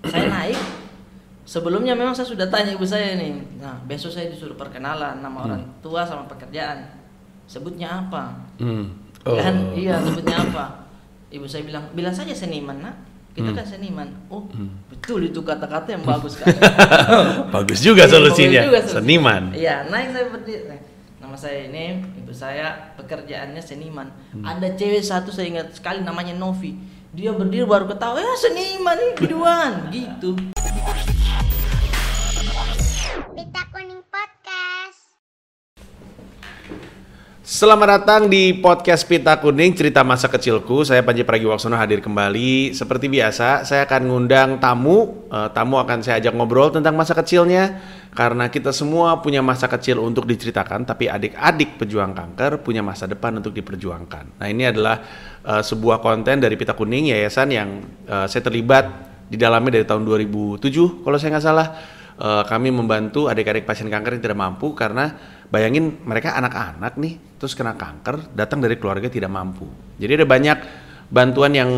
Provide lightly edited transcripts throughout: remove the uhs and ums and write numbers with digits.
saya naik. Sebelumnya memang saya sudah tanya ibu saya nih. Nah, besok saya disuruh perkenalan nama orang tua sama pekerjaan. Sebutnya apa? Kan iya, sebutnya apa? Ibu saya bilang saja seniman, Nak. Kita kan seniman. Oh, betul itu kata-kata yang bagus kan. Bagus juga solusinya. Seniman. Iya, naik saya berdiri. Nama saya ini, ibu saya pekerjaannya seniman. Ada cewek satu saya ingat sekali namanya Novi. Dia berdiri baru ketawa, seniman nih biduan gitu. Pita Kuning Podcast. Selamat datang di podcast Pita Kuning, cerita masa kecilku. Saya Panji Pragiwaksono hadir kembali. Seperti biasa, saya akan ngundang tamu. Tamu akan saya ajak ngobrol tentang masa kecilnya. Karena kita semua punya masa kecil untuk diceritakan, tapi adik-adik pejuang kanker punya masa depan untuk diperjuangkan. Nah, ini adalah sebuah konten dari Pita Kuning, yayasan yang saya terlibat di dalamnya dari tahun 2007, kalau saya nggak salah. Kami membantu adik-adik pasien kanker yang tidak mampu, karena bayangin mereka anak-anak nih, terus kena kanker, datang dari keluarga tidak mampu. Jadi ada banyak bantuan yang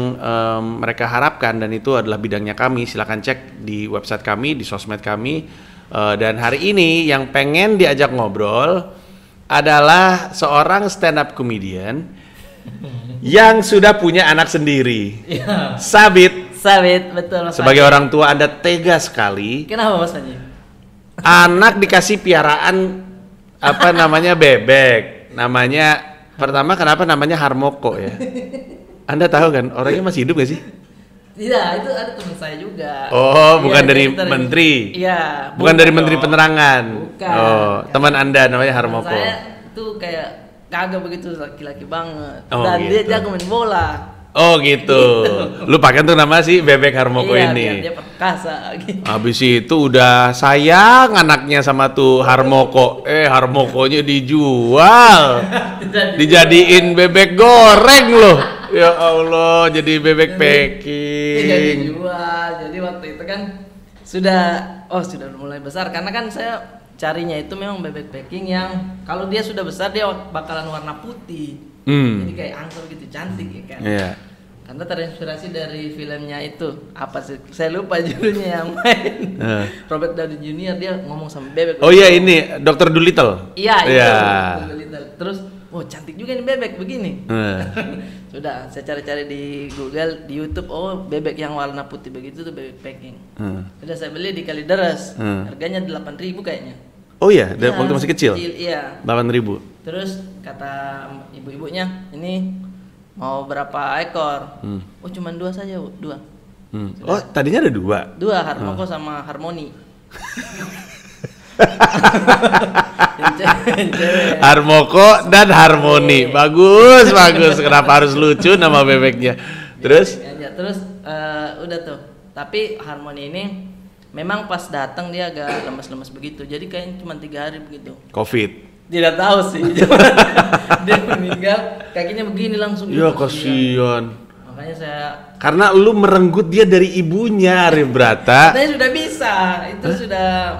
mereka harapkan, dan itu adalah bidangnya kami. Silakan cek di website kami, di sosmed kami. Dan hari ini yang pengen diajak ngobrol adalah seorang stand up comedian yang sudah punya anak sendiri. Sabit, betul Mas. Sebagai orang tua Anda tega sekali. Kenapa Mas Panji? Anak dikasih piaraan apa namanya bebek. Namanya pertama kenapa namanya Harmoko ya? Anda tahu kan orangnya masih hidup gak sih? Tidak, itu ada teman saya juga. Oh, bukan dari menteri. Iya. Bukan dari menteri penerangan. Bukan. Oh, teman Anda namanya Harmoko. Saya tuh kayak kagak begitu laki-laki banget. Oh, Dan gitu. dia jago main bola. Oh gitu. Lu pakai tuh nama si bebek Harmoko Iya, ini. biar dia perkasa gitu. Habis itu udah sayang anaknya sama tuh Harmoko. Harmokonya dijual. Dijadiin bebek goreng loh. Ya Allah, jadi bebek packing. Tidak dijual. Jadi waktu itu kan sudah mulai besar, karena kan saya carinya itu memang bebek packing yang kalau dia sudah besar dia bakalan warna putih. Jadi kayak angsa gitu, cantik ya kan. Iya. Karena terinspirasi dari filmnya itu, apa sih? Saya lupa judulnya yang main. Robert Downey Jr. dia ngomong sama bebek. Oh iya, ini Dr. Dolittle. Iya, itu. Iya. Dr. Dolittle. Terus, cantik juga nih bebek begini. Sudah, saya cari-cari di Google, di YouTube, bebek yang warna putih begitu tuh bebek packing. Sudah saya beli di Kalideres. Harganya 8.000 kayaknya. Oh iya, waktu masih kecil? Iya. 8.000. Terus kata ibu-ibunya, ini mau berapa ekor? Cuman 2 saja, Bu. 2. Oh, tadinya ada 2? 2, Harmoko sama Harmoni. Harmoko dan Harmoni. Bagus. Kenapa harus lucu nama bebeknya? Terus? Terus udah tuh. Tapi Harmoni ini memang pas datang dia agak lemes-lemes begitu. Jadi kayaknya cuma 3 hari begitu. Covid. Tidak tahu sih. Dia meninggal kakinya begini langsung. Ya kasihan. Makanya saya karena lu merenggut dia dari ibunya, Arif Brata. katanya sudah bisa. Itu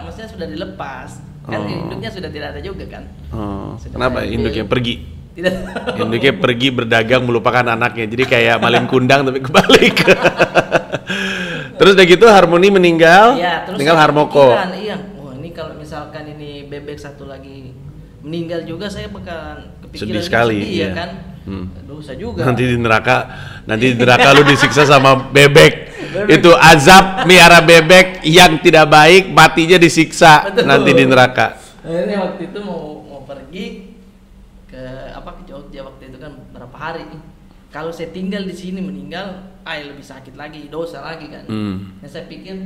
maksudnya sudah dilepas. Kan induknya sudah tidak ada juga kan. Kenapa induknya pergi? Tidak. Induknya pergi berdagang melupakan anaknya. Jadi kayak maling kundang tapi kebalik. Terus udah gitu Harmoni meninggal. Ya, terus tinggal Harmoko. Iya. Ini kalau misalkan ini bebek satu lagi meninggal juga, saya bakalan kepikiran sedih sekali, ya kan. Dosa juga. Nanti di neraka lu disiksa sama bebek. Itu azab miara bebek yang tidak baik, matinya disiksa. Betul. Nanti di neraka. Ini waktu itu mau pergi ke Jogja waktu itu kan berapa hari. Kalau saya tinggal di sini meninggal, lebih sakit lagi, dosa lagi kan. Nah, saya pikir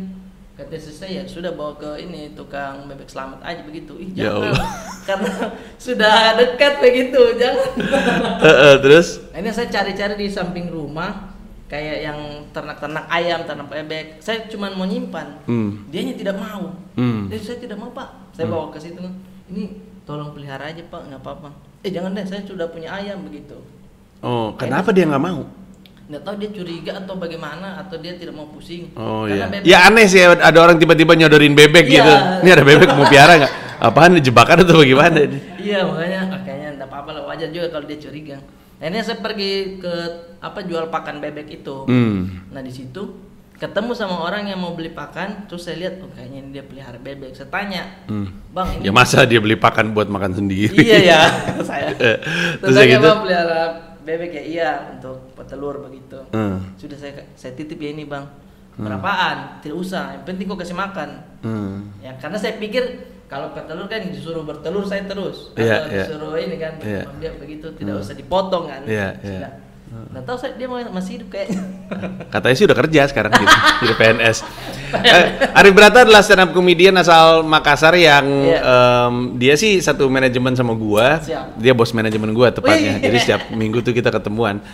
kata saya sudah bawa ke ini tukang bebek selamat aja begitu. Jangan. Karena sudah dekat begitu, jangan. Terus? Ini saya cari-cari di samping rumah kayak yang ternak-ternak ayam, ternak bebek. Saya cuma mau nyimpan. Dianya tidak mau. Jadi saya tidak mau, Pak. Saya bawa ke situ. Ini tolong pelihara aja, Pak, nggak apa-apa. Jangan deh, saya sudah punya ayam begitu. Oh, kenapa dia nggak mau? Nggak tahu dia curiga atau bagaimana, atau dia tidak mau pusing. Oh iya. Ya aneh sih ada orang tiba-tiba nyodorin bebek gitu. Ini ada bebek mau piara nggak? Apaan jebakan atau bagaimana? Iya, makanya kayaknya nggak apa-apa lah, wajar juga kalau dia curiga. Nah, ini saya pergi ke jual pakan bebek itu. Nah, di situ ketemu sama orang yang mau beli pakan, terus saya lihat, oh kayaknya ini dia pelihara bebek. Saya tanya, bang ini Ya masa dia beli pakan buat makan sendiri? iya ya, saya. Terus Tanya gitu? bang pelihara bebek ya, iya untuk petelur begitu. Sudah saya titip ya ini bang, berapaan? Tidak usah, yang penting kau kasih makan. Ya karena saya pikir kalau petelur kan disuruh bertelur saya terus, Iya, atau iya. disuruh ini kan, Iya. dia begitu tidak usah dipotong kan. Iya, iya. Sudah. Nggak tahu saya dia masih hidup kayaknya. Katanya sih udah kerja sekarang gitu, jadi PNS. Arif Brata adalah stand up comedian asal Makassar yang dia sih satu manajemen sama gua. Siap. Dia bos manajemen gua tepatnya. Wih. Jadi setiap minggu tuh kita ketemuan.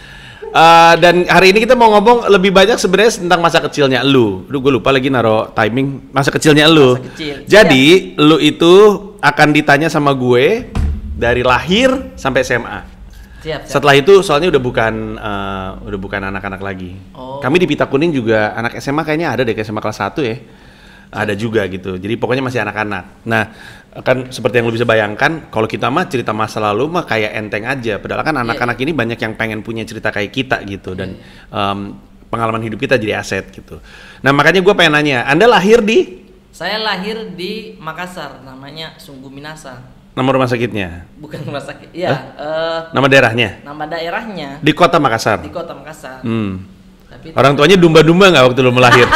Dan hari ini kita mau ngomong lebih banyak sebenarnya tentang masa kecilnya lu. Gue lupa lagi naro timing masa kecilnya lu. Masa kecil. Jadi lu itu akan ditanya sama gue dari lahir sampai SMA. Siap. Setelah itu soalnya udah bukan anak-anak lagi. Oh. Kami di Pita Kuning juga anak SMA kayaknya ada deh, kayak SMA kelas 1 ya. Ada juga gitu. Jadi pokoknya masih anak-anak. Nah, kan seperti yang lu bisa bayangkan, kalau kita mah cerita masa lalu mah kayak enteng aja. Padahal kan anak-anak ini banyak yang pengen punya cerita kayak kita gitu dan pengalaman hidup kita jadi aset gitu. Nah, makanya gue pengen nanya, Anda lahir di Saya lahir di Makassar, namanya Sungguh Minasa. nama rumah sakitnya? Bukan rumah sakit. Iya, Nama daerahnya? nama daerahnya Di kota Makassar? di Kota Makassar. Tapi Orang tuanya dumba-dumba nggak waktu lu melahir?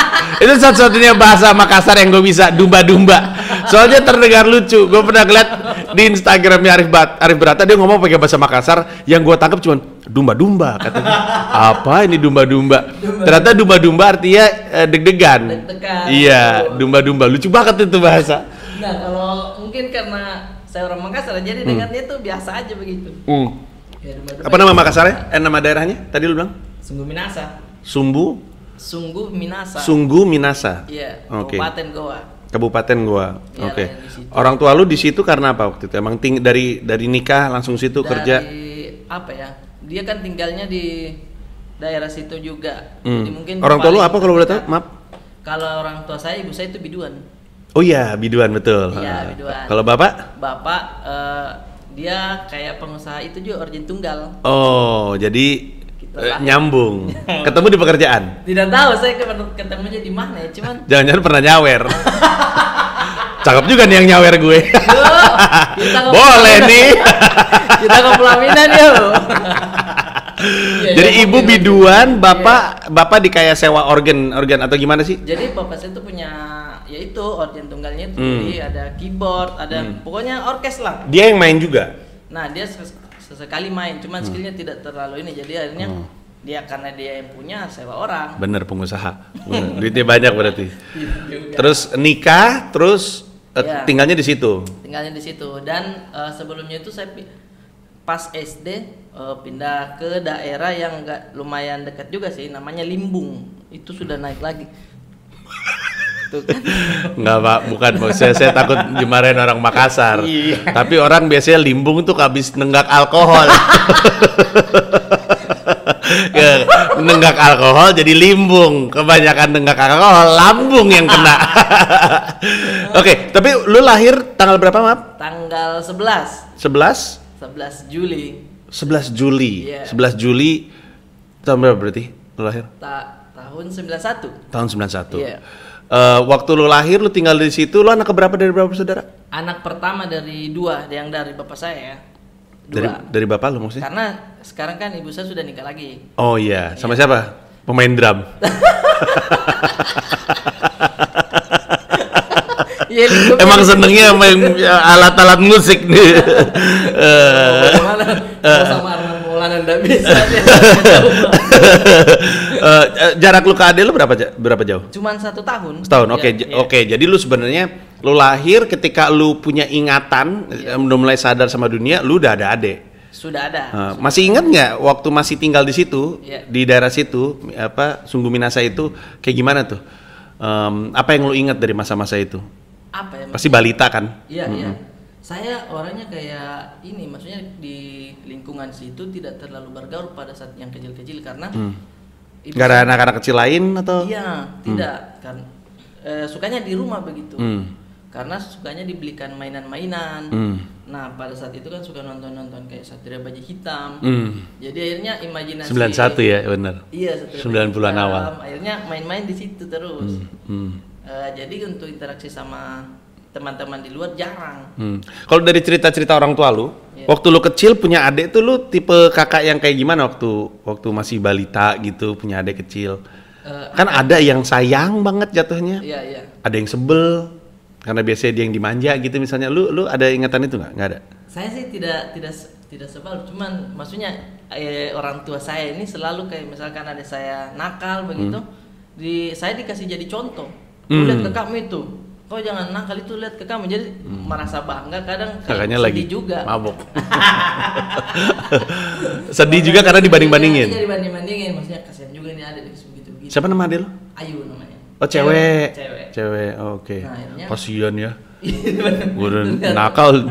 Itu satu-satunya bahasa Makassar yang gue bisa, dumba-dumba. Soalnya terdengar lucu. Gue pernah ngeliat di Instagramnya Arif Brata, dia ngomong pakai bahasa Makassar, yang gue tangkap cuman dumba-dumba katanya. Apa ini dumba-dumba? Ternyata dumba-dumba artinya deg-degan. Deg-degan. Iya, dumba-dumba. Lucu banget itu bahasa. nah, kalau mungkin karena saya orang Makassar jadi dengarnya itu biasa aja begitu. Ya, dumba-dumba Apa nama itu Makassarnya? Nama daerahnya? Tadi lu bilang? Sungguh Minasa. Sungguh Minasa. Iya, Oke. Kabupaten Goa. Kabupaten Goa. Iya, Oke. lahir di situ. Orang tua lu di situ karena apa waktu itu? Emang dari nikah langsung situ kerja? Dari apa ya? Dia kan tinggalnya di daerah situ juga. Jadi mungkin Orang tua lu paling apa kalau boleh tahu? terdekat. Maaf. Kalau orang tua saya, ibu saya itu biduan. Oh iya, biduan betul. Iya, biduan. Kalau bapak? Bapak dia kayak pengusaha itu juga organ tunggal. Oh, jadi Lah. nyambung. Ketemu di pekerjaan. Tidak tahu saya ketemunya di mana ya, cuman Jangan-jangan pernah nyawer. Cakep juga nih yang nyawer gue. kita ke Boleh pelaminan. nih. Kita ke pelaminan ya lo. Jadi ibu biduan, bapak di kayak sewa organ atau gimana sih? Jadi bapak saya tuh punya yaitu organ tunggalnya itu, jadi ada keyboard, ada pokoknya orkes lah. Dia yang main juga. Nah dia sesekali main, cuman skillnya tidak terlalu ini, jadi akhirnya dia karena dia yang punya sewa orang. Bener pengusaha. Duitnya banyak berarti. Juga. Terus nikah, terus Iya. tinggalnya di situ. Tinggalnya di situ dan sebelumnya itu saya pas SD pindah ke daerah yang lumayan dekat juga sih, namanya Limbung. Itu sudah naik lagi. Tuh kan. Enggak Pak, bukan saya takut dimarahin orang Makassar. Iya. Tapi orang biasanya limbung tuh habis nenggak alkohol. Nenggak alkohol jadi limbung. Kebanyakan nenggak alkohol, lambung yang kena. Oke, tapi lu lahir tanggal berapa, maaf? Tanggal 11 Juli 11 Juli. Iya. 11 Juli tahun berapa berarti lu lahir? tahun 91. Tahun 91. Iya. Waktu lu lahir, lu tinggal di situ, lu anak keberapa dari berapa saudara? Anak pertama dari dua, yang dari bapak saya ya. Dua. Dari bapak lu maksudnya? Karena sekarang kan ibu saya sudah nikah lagi. Oh iya, sama siapa? Pemain drum. Iya, Emang senengnya main alat-alat musik nih. Bagaimana? Mau sama Arman Maulana nggak bisa dia. Jarak lu ke adek lu berapa jauh? Cuman 1 tahun. Setahun. Oke, Iya, oke. Jadi lu sebenarnya lu lahir ketika lu punya ingatan, udah mulai sadar sama dunia, lu udah ada adek. Sudah ada. Masih ingat nggak waktu masih tinggal di situ, Iya. di daerah situ, Sungguh Minasa itu kayak gimana tuh? Apa yang lu ingat dari masa-masa itu? Apa ya? Pasti balita kan? Iya, iya. Saya orangnya kayak ini, maksudnya di lingkungan situ tidak terlalu bergaul pada saat yang kecil-kecil karena ibu Gak ada anak-anak kecil lain atau? Iya, tidak kan. Sukanya di rumah begitu. Karena sukanya dibelikan mainan-mainan. Nah pada saat itu kan suka nonton kayak Satria Baja Hitam. Jadi akhirnya imajinasi 91 ya benar. Iya, 90-an awal. Akhirnya main-main di situ terus. Jadi untuk interaksi sama teman-teman di luar jarang. Kalau dari cerita-cerita orang tua lu, waktu lu kecil punya adik tuh lu tipe kakak yang kayak gimana waktu masih balita gitu punya adik kecil? Kan ada yang sayang banget jatuhnya. Iya. Ada yang sebel karena biasanya dia yang dimanja gitu misalnya. Lu ada ingatan itu nggak? Nggak ada. Saya sih tidak sebal, cuman maksudnya orang tua saya ini selalu kayak misalkan ada saya nakal begitu, saya dikasih jadi contoh. Lihat ke kamu itu, kau jangan nakal itu, lihat ke kamu. Jadi merasa bangga, kadang kakaknya sedih lagi juga. mabok. Sedih juga karena dibanding-bandingin. Iya, dibanding-bandingin, maksudnya kasihan juga nih ada begitu. Siapa nama adek lu? Ayu namanya. Oh cewek. Nah, Oke. akhirnya- Kasian ya. Gue udah nakal,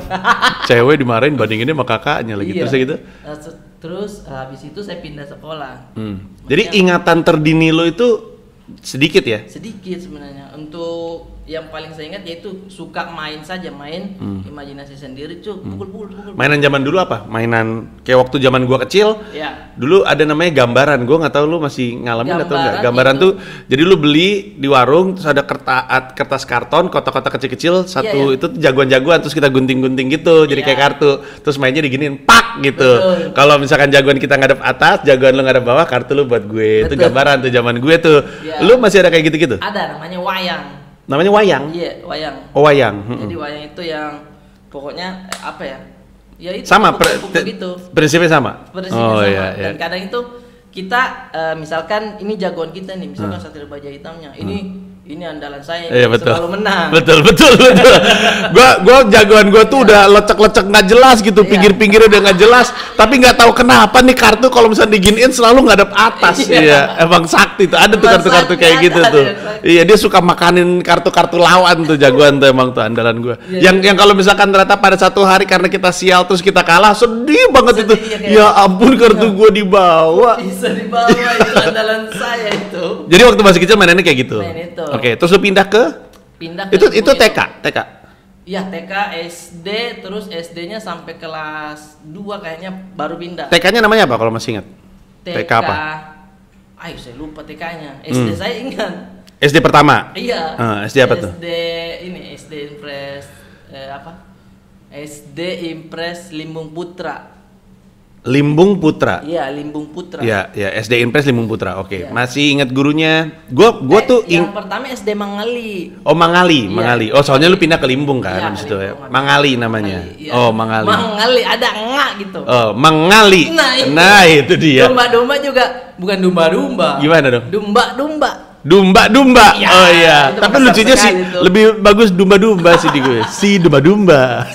cewek dimarahin bandinginnya sama kakaknya lagi. Iya. Terus gitu. Terus habis itu saya pindah sekolah. Jadi ingatan terdini lo itu sedikit ya? Sedikit sebenarnya. Untuk yang paling saya ingat yaitu suka main saja, imajinasi sendiri tuh pukul. Mainan zaman dulu apa? Mainan kayak waktu zaman gua kecil. Ya. Dulu ada namanya gambaran. Gua nggak tahu lu masih ngalamin atau enggak. Gambaran itu, tuh jadi lu beli di warung terus ada kertas karton kotak-kotak kecil-kecil satu Iya. itu jagoan-jagoan terus kita gunting-gunting gitu jadi Iya. kayak kartu. Terus mainnya diginiin pak gitu. Betul. Kalau misalkan jagoan kita ngadep atas, jagoan lu ngadep bawah, kartu lu buat gue. Itu Betul. gambaran tuh zaman gue tuh. Iya. Lu masih ada kayak gitu-gitu? Ada namanya wayang. Namanya wayang. Iya, wayang. Oh, wayang. Jadi wayang itu yang pokoknya apa ya? Ya itu Sama pukul gitu. prinsipnya sama. Prinsipnya Oh sama. iya, iya. Dan kadang itu kita misalkan ini jagoan kita nih, misalkan Satria Baja Hitamnya. Ini andalan saya Iya, ini betul. selalu menang. Betul. Gua jagoan gua tuh udah lecek-lecek nggak jelas gitu, Iya. pinggir-pinggirnya udah nggak jelas, tapi nggak tahu kenapa nih kartu kalau misalnya diginiin selalu ngadep atas. Iya. Iya, emang sakti tuh. Ada tuh Emang kartu-kartu sakti, kayak ada, gitu ada tuh. yang sakti. Iya, dia suka makanin kartu-kartu lawan tuh jagoan tuh emang tuh andalan gua. Iya. Yang kalau misalkan ternyata pada satu hari karena kita sial terus kita kalah, sedih banget itu. Sedih, ya, kayak- Ya ampun kartu gua dibawa. Bisa dibawa itu andalan saya itu. Jadi waktu masih kecil mainannya kayak gitu. Main itu. Oke, terus lu pindah ke Pindah itu TK. Iya, TK, SD, terus SD-nya sampai kelas 2 kayaknya baru pindah. TK-nya namanya apa kalau masih ingat? TK apa? Ayo saya lupa TK-nya. SD saya ingat. SD pertama. Iya. SD apa tuh? SD Impres SD Impres Limbung Putra. Limbung Putra. Iya, Limbung Putra. Ya, SD Impres Limbung Putra. Oke. Iya. Masih ingat gurunya? Gua tuh yang pertama SD Mangali. Oh, Mangali. Iya. Oh, soalnya lu pindah ke Limbung kan Iya, habis itu ya. Limbung. Mangali namanya. Mangali, iya. Oh, Mangali. Mangali ada enggak gitu. Oh, Mangali. Nah, itu dia. Domba-domba juga bukan domba-domba. Gimana dong? Domba-domba. Dumba. Iya, Oh iya. itu Tapi kasar lucunya sih sekali tuh. lebih bagus dumba-dumba sih di gue. Si dumba-dumba.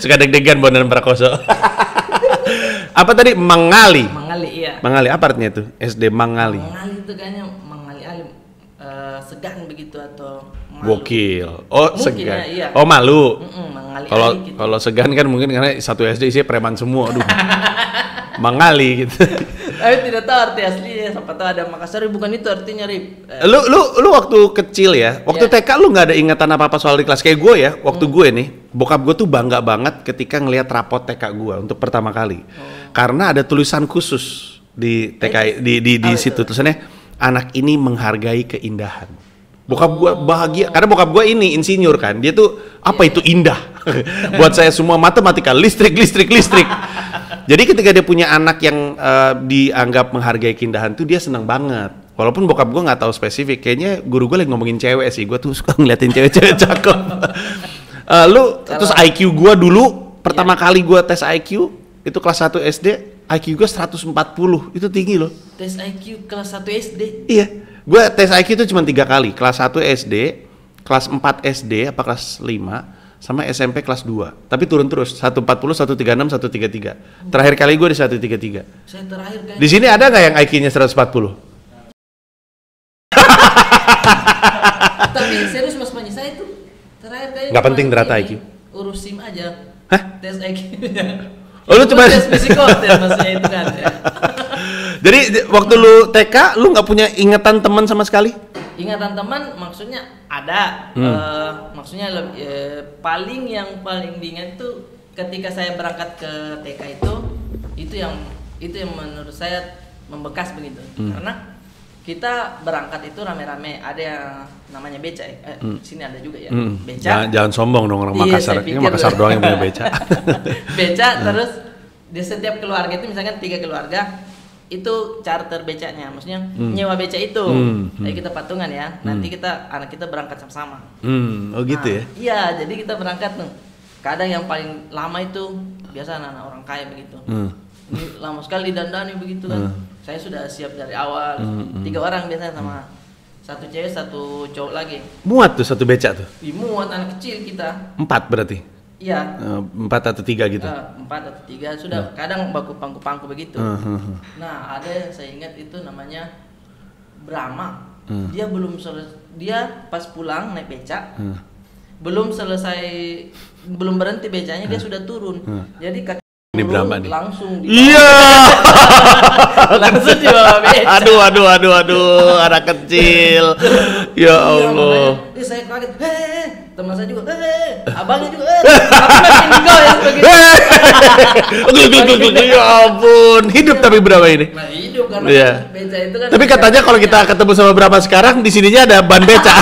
Suka deg-degan Bondan Prakoso. Apa tadi? Mangali. Mangali, iya. Mangali apa artinya itu? SD Mangali. Mangali itu kayaknya Mangali alim segan begitu atau malu. Gokil. Oh, Mungkin segan. ya, iya. Oh, malu. Mangali Kalau ali gitu. kalau segan kan mungkin karena satu SD isinya preman semua. Aduh. Mangali gitu. Tapi tidak tahu arti aslinya. Siapa tahu ada Makassar, bukan itu artinya, Rip. Lu waktu kecil ya, waktu Iya. TK lu nggak ada ingatan apa-apa soal di kelas kayak gue ya. Waktu gue nih, bokap gue tuh bangga banget ketika ngelihat rapot TK gue untuk pertama kali. Karena ada tulisan khusus di TK di situ tulisannya anak ini menghargai keindahan. Bokap gue bahagia karena bokap gue ini insinyur kan. Dia tuh apa itu indah. Buat saya semua matematika, listrik. Jadi ketika dia punya anak yang dianggap menghargai keindahan tuh dia senang banget. Walaupun bokap gue nggak tahu spesifik, kayaknya guru gue lagi ngomongin cewek sih. Gue tuh suka ngeliatin cewek-cewek cakep. Terus IQ gue dulu pertama kali gue tes IQ itu kelas 1 SD, IQ gue 140, itu tinggi loh. Tes IQ kelas 1 SD. Iya, gue tes IQ itu cuma 3 kali, kelas 1 SD, kelas 4 SD, apa kelas 5, sama SMP kelas 2. Tapi turun terus, 140, 136, 133. Terakhir kali gue di 133. Saya terakhir kayak Di sini ada nggak yang IQ-nya 140? Tapi serius Mas Panji, saya itu terakhir kayak Nggak penting ternyata IQ. Urus SIM aja. Hah? Tes IQ-nya. Oh, lu cuma- tes psikotes maksudnya itu kan ya. Jadi waktu lu TK, lu nggak punya ingatan teman sama sekali? ingatan teman maksudnya ada. Maksudnya paling diingat tuh ketika saya berangkat ke TK itu yang menurut saya membekas begitu. Karena kita berangkat itu rame-rame, ada yang namanya beca sini ada juga ya. Beca. Jangan sombong dong orang Makassar. Ini Makassar doang yang punya beca. Beca terus di setiap keluarga itu misalkan 3 keluarga itu charter becanya, maksudnya nyewa beca itu. Jadi kita patungan ya. Nanti anak kita berangkat sama-sama. Oh gitu ya. Iya, jadi kita berangkat tuh. Kadang yang paling lama itu biasa anak-anak orang kaya begitu. Ini lama sekali dandani begitu kan. Saya sudah siap dari awal. 3 orang biasanya sama 1 cewek 1 cowok lagi. Muat tuh 1 beca tuh. Muat anak kecil kita. 4 berarti. Iya. 4 atau 3 gitu. 4 atau 3 sudah. Kadang baku pangku begitu. Nah, ada yang saya ingat itu namanya Brahma. Dia dia pas pulang naik beca. Belum berhenti becanya dia sudah turun. Jadi kaki ini Brahma nih. Langsung Iya. Langsung dibawa beca. Aduh, anak kecil. Ya Allah. Iya, saya kaget. Teman saya juga. Abangnya juga. Tapi makin goyang begitu. Ya ampun. Hidup tapi berapa ini? Nah, hidup karena beca itu kan. Tapi katanya kalau kita ketemu sama berapa sekarang di sininya ada ban beca.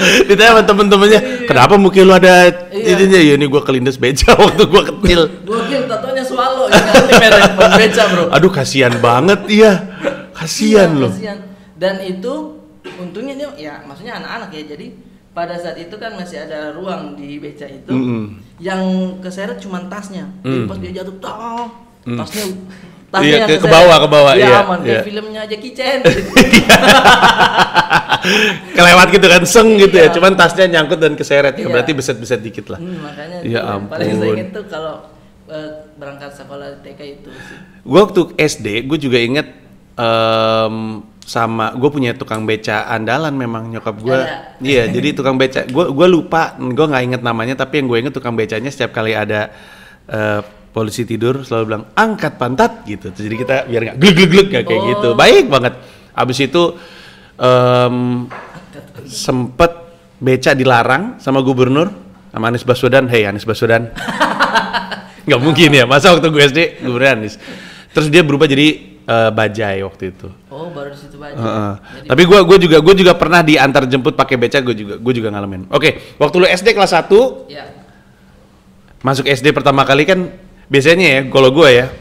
Ditanya sama temen-temennya, kenapa muka lu ada ininya? Ya ini gua kelindes beca waktu gua kecil. Gua kira tatonya swallow ya kan merah beca, Bro. Aduh, kasihan banget ya. Kasihan loh. Dan itu untungnya dia ya maksudnya anak-anak ya. Jadi pada saat itu kan masih ada ruang di beca itu. Yang keseret cuma tasnya. Jadi pas dia jatuh, tasnya Iya, ke bawah. Iya, aman kayak filmnya Jackie Chan. Kelewat gitu kan, gitu ya. Cuman tasnya nyangkut dan keseret. Ya berarti beset-beset dikit lah. Makanya ya ampun. Paling saya inget tuh kalau berangkat sekolah TK itu sih. Gue waktu SD, gue juga inget sama gue punya tukang beca andalan memang nyokap gue. Iya, jadi tukang beca. Gue lupa, gue nggak inget namanya. Tapi yang gue inget tukang becanya setiap kali ada polisi tidur selalu bilang angkat pantat gitu. Jadi kita biar nggak glug kayak gitu. Baik banget. Abis itu sempet beca dilarang sama gubernur, sama Anies Baswedan. Hey Anies Baswedan, nggak mungkin ya masa waktu gue SD gubernur Anies. Terus dia berubah jadi bajai waktu itu. Oh, baru di situ bajai. Tapi gue juga pernah diantar jemput pakai beca. Gue juga ngalamin. Oke, waktu lu SD kelas 1 ya. Masuk SD pertama kali kan biasanya ya kalau gue ya,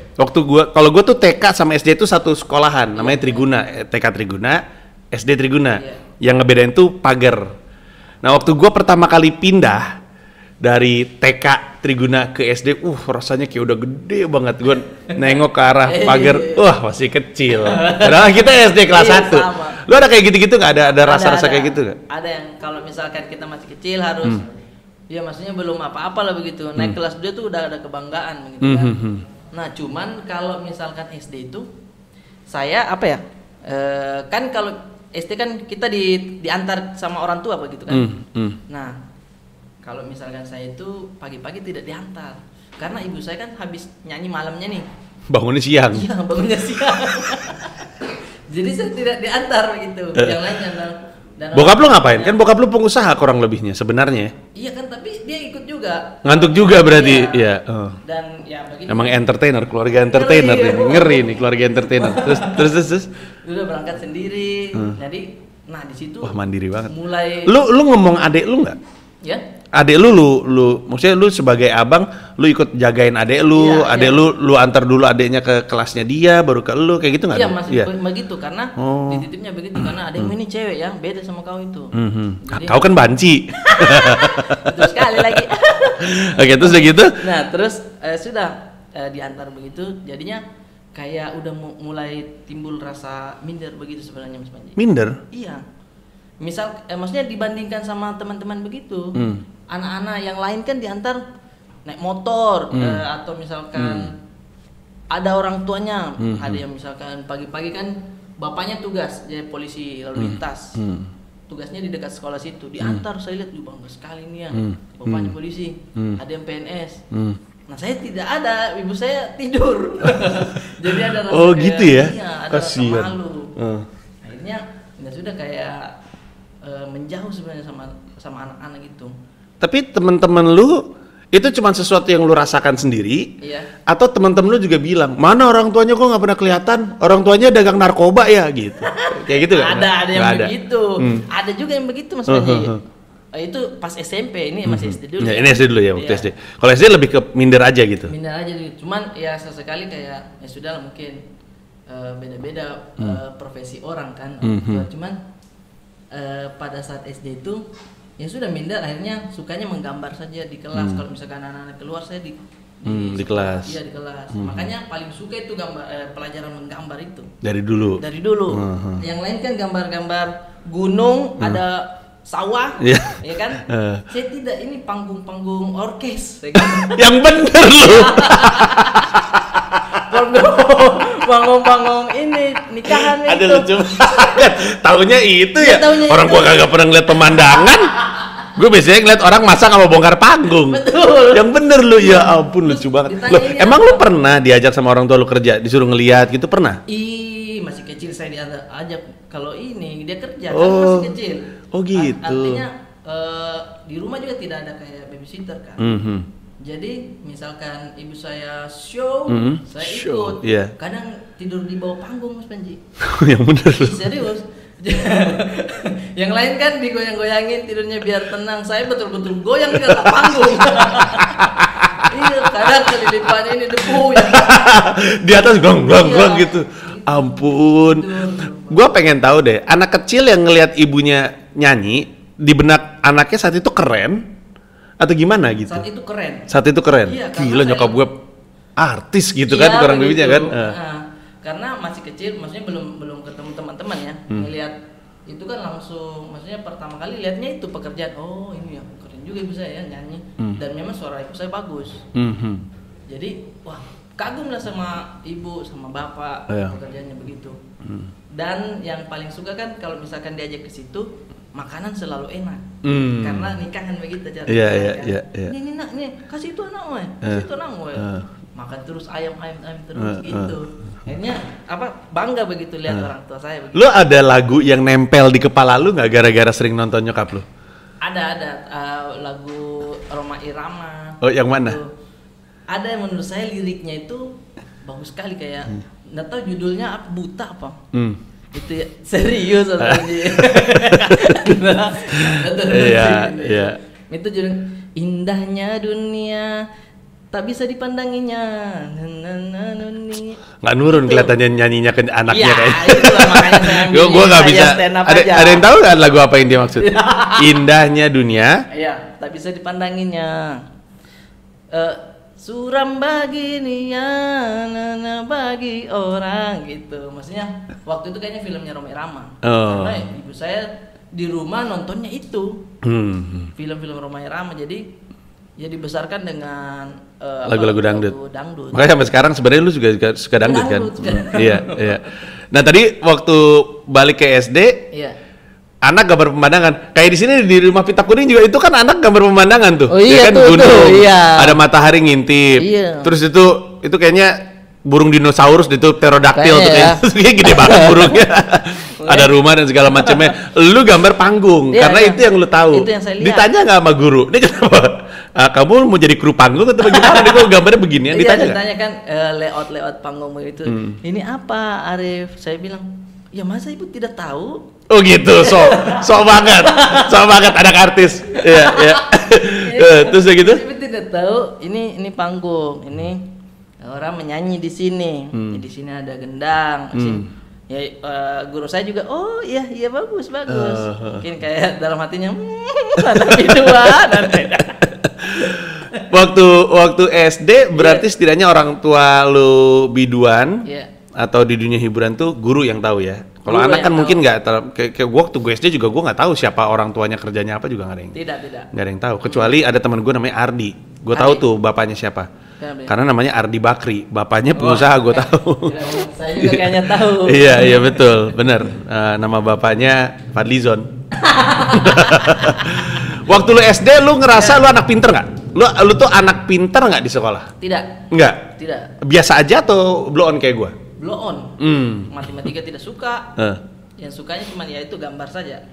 kalau gue tuh TK sama SD itu satu sekolahan, namanya Triguna. TK Triguna, SD Triguna. Yang ngebedain tuh pagar. Nah, waktu gue pertama kali pindah dari TK Triguna ke SD, rasanya kayak udah gede banget. Gue nengok ke arah pagar, masih kecil. Padahal kita SD kelas 1. Lu ada kayak gitu-gitu nggak? Ada rasa-rasa kayak gitu nggak? Ada yang kalau misalkan kita masih kecil harus, ya maksudnya belum apa-apa lah begitu. Naik kelas 2 tuh udah ada kebanggaan begitu kan. Nah, cuman kalau misalkan SD itu, saya apa ya? Kan kalau SD kan kita diantar sama orang tua begitu kan. Nah, kalau misalkan saya itu pagi-pagi tidak diantar karena ibu saya kan habis nyanyi malamnya nih. Bangunnya siang. Iya, bangunnya siang. Jadi saya tidak diantar gitu. Yang lain diantar. Bokap lu ngapain? Kan bokap lu pengusaha kurang lebihnya sebenarnya. Iya kan, tapi dia ikut juga. Ngantuk juga berarti. Iya. Dan ya begitu. Emang entertainer, keluarga entertainer nih. Ngeri nih keluarga entertainer. Terus. Udah berangkat sendiri. Jadi di situ. Wah, mandiri banget. Mulai. Lu ngomong adek lu nggak? Ya. Adek lu maksudnya lu sebagai abang, lu ikut jagain adek lu, lu antar dulu adeknya ke kelasnya dia, baru ke lu, kayak gitu nggak? Iya, masih begitu karena dititipnya begitu karena adekmu ini cewek ya, beda sama kau itu. Jadi, kau kan banci. Betul sekali lagi. Oke, terus udah gitu? Nah, terus sudah diantar begitu, jadinya kayak udah mulai timbul rasa minder begitu sebenarnya Mas Panji. Minder? Iya. Misal, maksudnya dibandingkan sama teman-teman begitu, anak-anak yang lain kan diantar naik motor atau misalkan ada orang tuanya, ada yang misalkan pagi-pagi kan bapaknya tugas jadi polisi lalu lintas, tugasnya di dekat sekolah situ, diantar saya lihat bangga sekali nih ya, bapaknya polisi, ada yang PNS. Nah saya tidak ada, ibu saya tidur. Jadi ada rasa Oh gitu ya? iya, ada rasa Kasian. malu. Akhirnya ya sudah kayak menjauh sebenarnya sama anak-anak gitu. Tapi teman-teman lu itu cuma sesuatu yang lu rasakan sendiri? Iya. Atau teman-teman lu juga bilang, mana orang tuanya kok nggak pernah kelihatan? Orang tuanya dagang narkoba ya gitu. Kayak gitu kan? Ada yang begitu. Ada juga yang begitu Mas Panji. Itu pas SMP, ini masih SD dulu. Ya, ini SD dulu ya waktu Iya. SD. Kalau SD lebih ke minder aja gitu. Minder aja gitu. Cuman ya sesekali kayak ya sudah lah mungkin beda-beda profesi orang kan. Cuman pada saat SD itu ya sudah minder, akhirnya sukanya menggambar saja di kelas. Kalau misalkan anak-anak keluar saya di kelas. Iya di kelas. Makanya paling suka itu pelajaran menggambar itu. Dari dulu. Dari dulu. Yang lain kan gambar-gambar gunung, ada sawah, Iya. ya kan? Saya tidak, ini panggung-panggung orkes, ya kan? Yang bener lu. Panggung-panggung ini nikahan Ada itu. lucu banget. Taunya itu ya. Taunya Orang itu. gua kagak pernah ngeliat pemandangan. Gue biasanya ngeliat orang masak sama bongkar panggung. Betul. Yang bener lu, ya ampun lucu banget. ditanya Loh, ini emang apa? lu pernah diajak sama orang tua lu kerja, disuruh ngeliat gitu pernah? Masih kecil saya diajak kalau ini dia kerja kan Oh. masih kecil. Oh, gitu. Artinya di rumah juga tidak ada kayak babysitter kan. Jadi misalkan ibu saya show, saya Show, ikut. iya. Kadang tidur di bawah panggung Mas Panji. Yang bener lu. Ih, serius. Yang lain kan digoyang-goyangin tidurnya biar tenang. Saya betul-betul goyang di atas panggung. Iya, kadang kelilipan ini debu ya. Di atas gong Iya. gitu. Ampun. Gua pengen tahu deh, anak kecil yang ngelihat ibunya nyanyi di benak anaknya saat itu keren atau gimana gitu? Saat itu keren. Saat itu keren. Iya, karena Gila nyokap saya- gue artis gitu Iya, kan kurang lebihnya begitu. kan. Nah, karena masih kecil, maksudnya belum ketemu teman-teman ya. Ngelihat itu kan langsung, maksudnya pertama kali lihatnya itu pekerjaan. Oh, ini ya keren juga ibu saya ya, nyanyi. Dan memang suara ibu saya bagus. Jadi, wah, kagum lah sama ibu, sama bapak, Iya. pekerjaannya begitu. Dan yang paling suka kan kalau misalkan diajak ke situ, makanan selalu enak. Karena nikah kan begitu cara. Iya, nikah iya, kan. iya, iya. Ini nak, nih, kasih itu anak gue, kasih itu anak gue. Makan terus ayam terus gitu. Akhirnya bangga begitu lihat orang tua saya begitu. Lu ada lagu yang nempel di kepala lu nggak gara-gara sering nonton nyokap lu? Ada lagu Roma Irama. Oh, yang mana? Gitu. Ada yang menurut saya liriknya itu bagus sekali kayak nggak tahu judulnya apa, buta apa. Itu ya, serius Panji. Iya, iya. Itu judul indahnya dunia tak bisa dipandanginya. Nggak nurun Gitu. kelihatannya nyanyinya ke anaknya Ya, kayaknya. itulah makanya saya ambil Gue nggak saya bisa. stand up Ada, aja. ada yang tahu nggak lagu apa yang dia maksud? Indahnya dunia. Iya, tak bisa dipandanginya. Suram baginya, nana bagi orang gitu. Maksudnya waktu itu kayaknya filmnya Roma Irama. Oh. Karena ibu saya di rumah nontonnya itu film-film Roma Irama. Jadi ya dibesarkan dengan Lagu-lagu dangdut. lagu dangdut. Makanya sampai sekarang sebenarnya lu juga suka dangdut kan? Dangdut, suka. Iya, iya. Nah tadi waktu balik ke SD, Iya. anak gambar pemandangan. Kayak di sini di rumah Pita Kuning juga itu kan anak gambar pemandangan tuh. Oh iya, ya kan tuh, gunung. tuh, iya. Ada matahari ngintip. Iya. Terus itu kayaknya burung dinosaurus itu pterodaktil tuh Kayaknya kayaknya. Kayak gede banget burungnya. Ada rumah dan segala macamnya. Lu gambar panggung Iya, karena iya. itu yang lu tahu. Itu yang saya lihat. Ditanya nggak sama guru? Ini kenapa? Kamu mau jadi kru panggung atau bagaimana? Dia kok gambarnya beginian? Iya, Ditanya nggak? ditanya kan layout panggung itu. Ini apa Arif? Saya bilang, ya masa ibu tidak tahu? Oh gitu, so banget anak artis. Iya, iya. Terus udah gitu? Ibu tidak tahu. Ini panggung. Ini orang menyanyi di sini. Di sini ada gendang. Di sini. Ya guru saya juga. Oh iya bagus. Mungkin kayak dalam hatinya, nanti dua nanti. Waktu SD berarti setidaknya orang tua lu biduan Iya. atau di dunia hiburan tuh guru yang tahu ya. Kalau Guru anak yang kan tahu. mungkin nggak, kayak gua waktu gue SD juga gue nggak tahu siapa orang tuanya kerjanya apa juga nggak ada yang Tidak. nggak ada yang tahu. Kecuali ada teman gue namanya Ardi, gue tahu Ardi. tuh bapaknya siapa. Kenapa ya? Karena namanya Ardi Bakri, bapaknya pengusaha gue tahu. Saya juga kayaknya tahu. Iya betul, bener. Nama bapaknya Fadlizon. Waktu lu SD lu ngerasa lu anak pinter nggak? Lu tuh anak pintar nggak di sekolah? Tidak. Nggak? Tidak. Biasa aja atau blow on kayak gua? Blow on. Matematika tidak suka. Yang sukanya cuma ya itu gambar saja.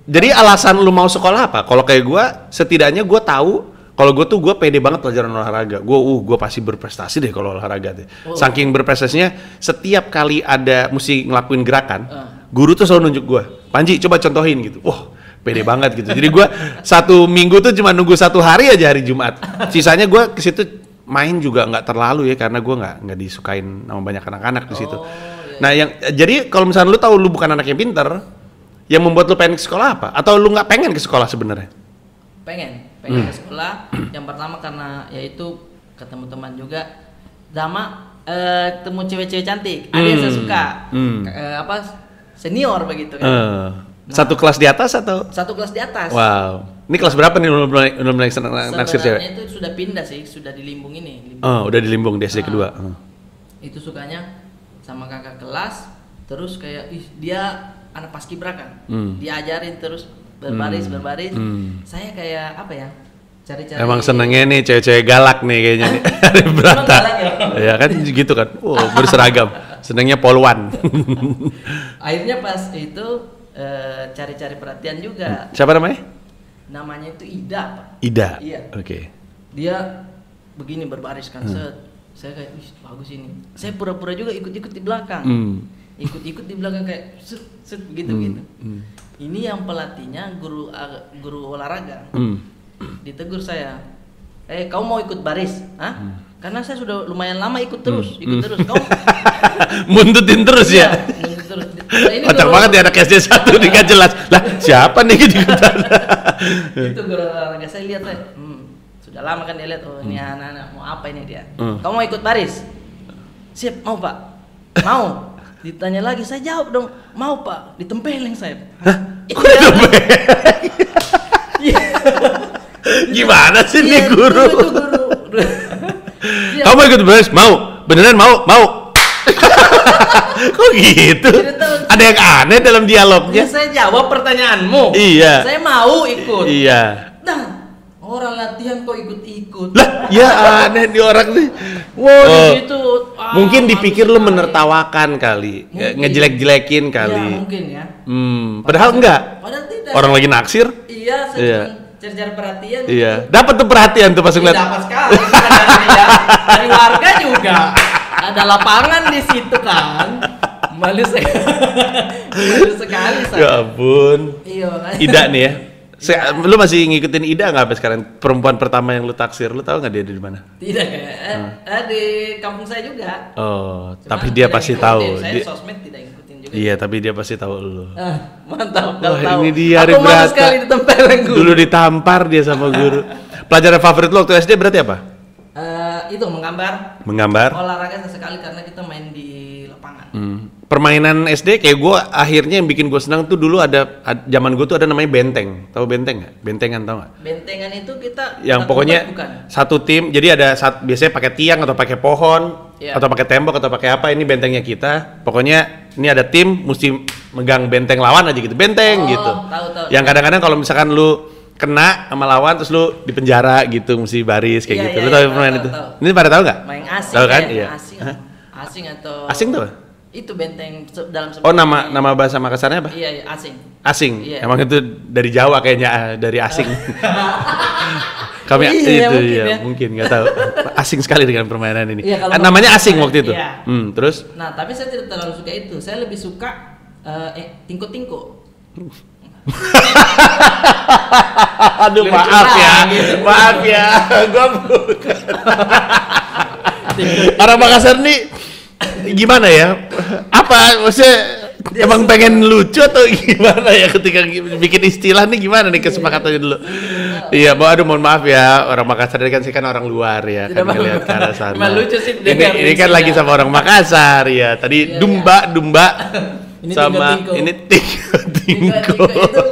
Jadi alasan lu mau sekolah apa? Kalau kayak gua, setidaknya gua tahu kalau gua pede banget pelajaran olahraga. Gua pasti berprestasi deh kalau olahraga deh. Saking berprestasinya, setiap kali ada mesti ngelakuin gerakan, guru tuh selalu nunjuk gua. Panji, coba contohin gitu. Wah, pede banget gitu. Jadi gua 1 minggu tuh cuma nunggu 1 hari aja hari Jumat. Sisanya gua ke situ main juga nggak terlalu ya, karena gua nggak disukain sama banyak anak-anak di situ. Nah, jadi kalau misalnya lu tahu lu bukan anak yang pinter, yang membuat lu pengen ke sekolah apa? Atau lu nggak pengen ke sekolah sebenarnya? Pengen ke sekolah. Yang pertama karena yaitu ketemu teman juga, sama ketemu cewek-cewek cantik. Ada yang saya suka, senior begitu kan. Satu kelas di atas atau? Satu kelas di atas. Wow. Ini kelas berapa nih udah mulai naksir cewek? Sebenarnya itu sudah pindah sih, sudah di Limbung ini. Oh, udah di Limbung di SD kedua. Itu sukanya sama kakak kelas, terus kayak dia anak paskibraka kan. Diajarin terus berbaris. Saya kayak apa ya? Cari-cari. Emang senengnya nih cewek-cewek galak nih kayaknya nih. Ada berata. Ya kan gitu kan. Berseragam. Senengnya polwan. Akhirnya pas itu cari-cari perhatian juga. Siapa namanya? Namanya itu Ida, Pak. Ida. Iya. Oke. Dia begini berbaris kan, saya kayak, wih bagus ini. Saya pura-pura juga ikut-ikut di belakang. Ikut-ikut di belakang kayak set gitu. Ini yang pelatihnya guru olahraga. Ditegur saya. Kamu mau ikut baris? Hah? Karena saya sudah lumayan lama ikut terus. Kamu muntutin terus ya? Muntut terus. Ini kocak banget ya anak SD 1 nih gak jelas. Lah, siapa nih ikutan? Itu guru olahraga, saya lihat sudah lama kan dia lihat, ini anak-anak mau apa ini dia. Kamu mau ikut baris? Siap, mau Pak. Mau. Ditanya lagi, saya jawab dong, mau Pak. Ditempeleng saya. Hah? Kok ditempeleng? Gimana sih nih guru? Itu guru. Kamu mau ikut baris? Mau? Beneran mau? Mau? Kok gitu? Ada yang aneh dalam dialognya. Ya, saya jawab pertanyaanmu. Iya. Saya mau ikut. Iya. Nah, orang latihan kok ikut-ikut. Lah, ya aneh di orang nih. Wow, di situ. Mungkin dipikir lu menertawakan kali, ngejelek-jelekin kali. Iya, mungkin ya. Padahal enggak. Padahal tidak. Orang lagi naksir. Iya, saya cari-cari perhatian. Iya. Dapat tuh perhatian tuh pas ngeliat. Dapat sekali. Dari warga juga. Ada lapangan di situ kan. Malu sekali saya. Ya ampun. Iya. Ida nih ya. Lu masih ngikutin Ida nggak sampai sekarang? Perempuan pertama yang lu taksir, lu tahu nggak dia di mana? Tidak kayak di kampung saya juga. Oh, tapi dia pasti tahu. Saya sosmed tidak ngikutin juga. Iya, tapi dia pasti tahu lu. Mantap. Wah, tahu. ini dia Ari Aku malu Brata. sekali ditempelin guru. Dulu ditampar dia sama guru. Pelajaran favorit lu waktu SD berarti apa? Itu menggambar. Menggambar. Olahraga sesekali karena kita main di lapangan. Permainan SD kayak gue akhirnya yang bikin gue senang tuh dulu ada zaman gue tuh ada namanya benteng. Tahu benteng nggak? Bentengan tahu nggak? Bentengan itu kita yang pokoknya satu tim, jadi ada biasanya pakai tiang atau pakai pohon atau pakai tembok atau pakai apa, ini bentengnya kita. Pokoknya ini ada tim mesti megang benteng lawan aja gitu, benteng gitu. Tahu. Yang kadang-kadang kalau misalkan lu kena sama lawan terus lu di penjara gitu, mesti baris kayak gitu. Lu tahu permainan itu? Ini pada tahu nggak? Main asing. Tahu kan? Ya, Iya. Asing atau asing tuh? Itu benteng dalam Oh, nama bahasa Makassarnya apa? Iya, asing. Asing. Iya. Emang itu dari Jawa kayaknya, dari asing. Kami Iya, itu mungkin ya, ya. mungkin nggak tahu. Asing sekali dengan permainan ini. Iya, kalau namanya asing waktu itu. Iya. Terus? Nah, tapi saya tidak terlalu suka itu. Saya lebih suka tingko-tingko. Aduh, maaf ya, gua bukan. Orang Makassar nih gimana ya? Apa maksudnya emang pengen lucu atau gimana ya ketika bikin istilah nih, gimana nih kesepakatannya dulu? Iya, mohon maaf ya, orang Makassar ini kan sih kan orang luar ya, kan ngelihat ke arah sana. Lucu sih ini kan lagi sama orang Makassar ya. Tadi dumba ini sama tingko-tingko. ini tingko. Itu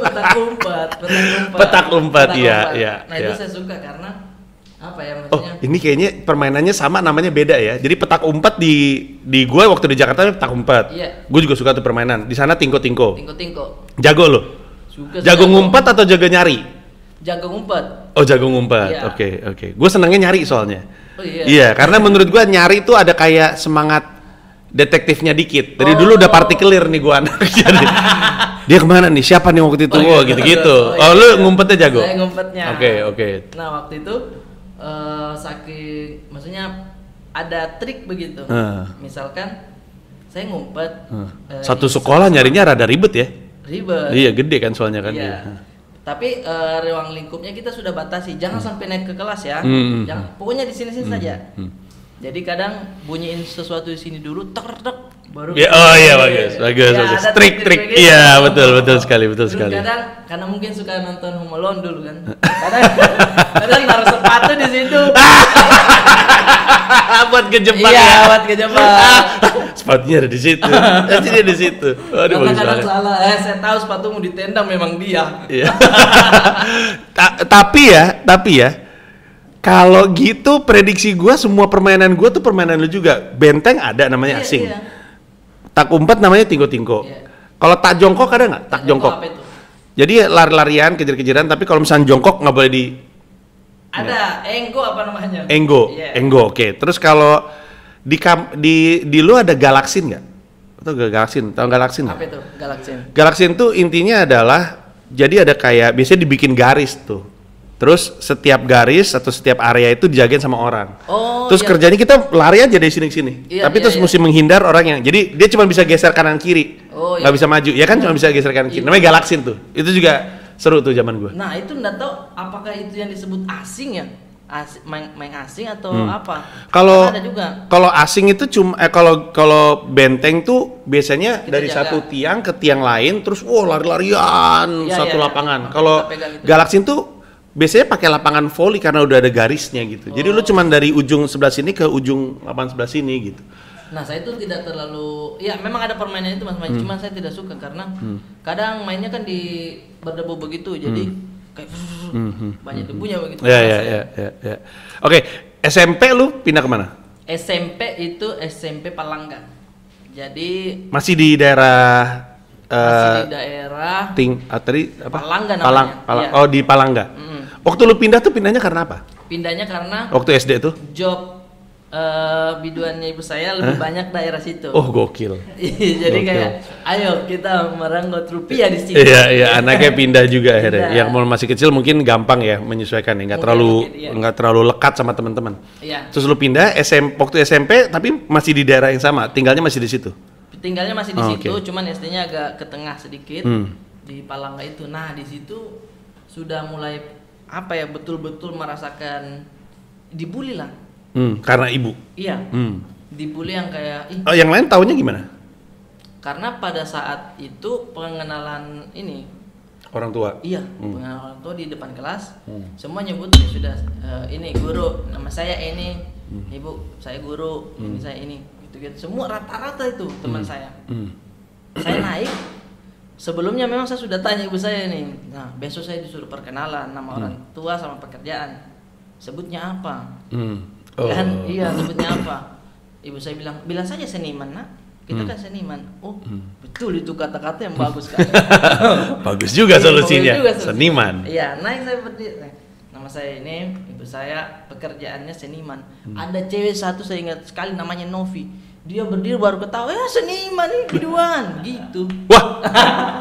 petak umpet. Iya. Nah, itu saya suka karena apa ya maksudnya? Oh, ini kayaknya permainannya sama, namanya beda ya. Jadi petak umpet di gue waktu di Jakarta petak umpet. Iya. Gue juga suka tuh permainan. Di sana tingko-tingko. Tingko-tingko. Jago lo? Suka Jago ngumpet atau jago nyari? Jago ngumpet. Oh, jago ngumpet. Iya. Oke. Gue senangnya nyari soalnya. Oh iya. Iya, karena menurut gue nyari itu ada kayak semangat detektifnya dikit. Dari dulu udah partikelir nih gue anak. Jadi dia kemana nih? Siapa nih waktu itu? Oh, gitu-gitu. Oh, lu ngumpetnya jago? Saya ngumpetnya. Oke. Nah, waktu itu saking maksudnya ada trik begitu. Misalkan saya ngumpet. Satu sekolah nyarinya rada ribet ya? Ribet. Iya, gede kan soalnya kan. Iya. Tapi ruang lingkupnya kita sudah batasi, jangan sampai naik ke kelas ya. Jangan, pokoknya di sini saja. Jadi kadang bunyiin sesuatu di sini dulu, tek baru. Ya, oh iya bagus. ada Trik. begitu. Iya, betul sekali. Terus kadang karena mungkin suka nonton Home Alone dulu kan. Kadang taruh sepatu di situ. Buat kejebak Iya, ya. buat kejebak. Sepatunya ada di situ. Pasti dia di situ. Aduh, bagus Kadang banget. salah. Saya tahu sepatumu ditendang memang dia. Iya. Tapi ya, kalau gitu prediksi gua semua permainan gua tuh permainan lu juga. Benteng ada namanya asing. Iya. Tak umpet namanya tingko-tingko. Iya. Kalau tak jongkok ada nggak? Tak jongkok. Apa itu? Jadi lari-larian, kejar-kejaran, tapi kalau misalnya jongkok nggak boleh di Ada enggo apa namanya? enggo. Iya. Enggo, oke. Terus kalau di lu ada galaksin nggak? Atau galaksin? Tahu galaksin nggak? Apa itu? Galaksin. Galaksin tuh intinya adalah jadi ada kayak biasanya dibikin garis tuh. Terus setiap garis atau setiap area itu dijagain sama orang. Oh. Terus iya. kerjanya kita lari aja dari sini ke sini. Iya, Tapi iya, terus iya. mesti menghindar orang yang. Jadi dia cuma bisa geser kanan kiri. Oh, Nggak iya. bisa maju. Ya kan cuma bisa geser kanan kiri. Iya. Namanya galaksin tuh. Itu juga seru tuh zaman gua. Nah, itu enggak tahu apakah itu yang disebut asing ya? Main asing atau apa? Kalau Karena ada juga. kalau asing itu cuma kalau benteng tuh biasanya Kita dari jaga. satu tiang ke tiang lain terus lari-larian Iya, satu iya, iya. lapangan. Kita Kalau pegang itu. galaksin tuh biasanya pakai lapangan voli karena udah ada garisnya gitu. Jadi lu cuman dari ujung sebelah sini ke ujung lapangan sebelah sini gitu. Nah, saya itu tidak terlalu, ya memang ada permainan itu Mas Manji, cuma saya tidak suka karena kadang mainnya kan di berdebu begitu, jadi kayak banyak debunya begitu. Ya. Oke, SMP lu pindah kemana? SMP itu SMP Palangga. Jadi Masih di daerah masih di daerah tadi apa? Palangga namanya. Iya. Oh, di Palangga. Waktu lu pindah tuh pindahnya karena apa? Pindahnya karena Waktu SD tuh? job biduannya ibu saya lebih banyak daerah situ. Oh, gokil. Jadi Gokil. kayak ayo kita merenggot rupiah di sini. Iya, anaknya pindah juga akhirnya. Pindah. Yang mau masih kecil mungkin gampang ya menyesuaikan ya, nggak Mungkin, iya. terlalu lekat sama teman-teman. Iya. Terus lu pindah waktu SMP tapi masih di daerah yang sama, tinggalnya masih di situ. Tinggalnya masih di Oh, situ, oke. cuman SD-nya agak ke tengah sedikit di Palangga itu. Nah, di situ sudah mulai apa ya, betul-betul merasakan dibully lah. Karena ibu. Iya. Dibully yang kayak Oh, yang lain taunya gimana? karena pada saat itu pengenalan ini, Orang tua. iya, pengenalan orang tua di depan kelas, semua nyebut ya sudah ini guru, nama saya ini, ibu saya guru, ini saya ini, gitu-gitu. Semua rata-rata itu teman saya. Saya naik. Sebelumnya memang saya sudah tanya ibu saya nih. Nah, besok saya disuruh perkenalan nama orang tua sama pekerjaan. Sebutnya apa? Oh. Kan iya, sebutnya apa? Ibu saya bilang saja seniman, Nak. Kita kan seniman. Oh, betul itu kata-kata yang bagus sekali. Bagus juga Iya, solusinya. bagus juga solusinya. Seniman. Iya, naik saya berdiri. Nama saya ini, ibu saya pekerjaannya seniman. Ada cewek satu saya ingat sekali namanya Novi. Dia berdiri baru ketawa, ya seniman nih biduan, gitu. Wah,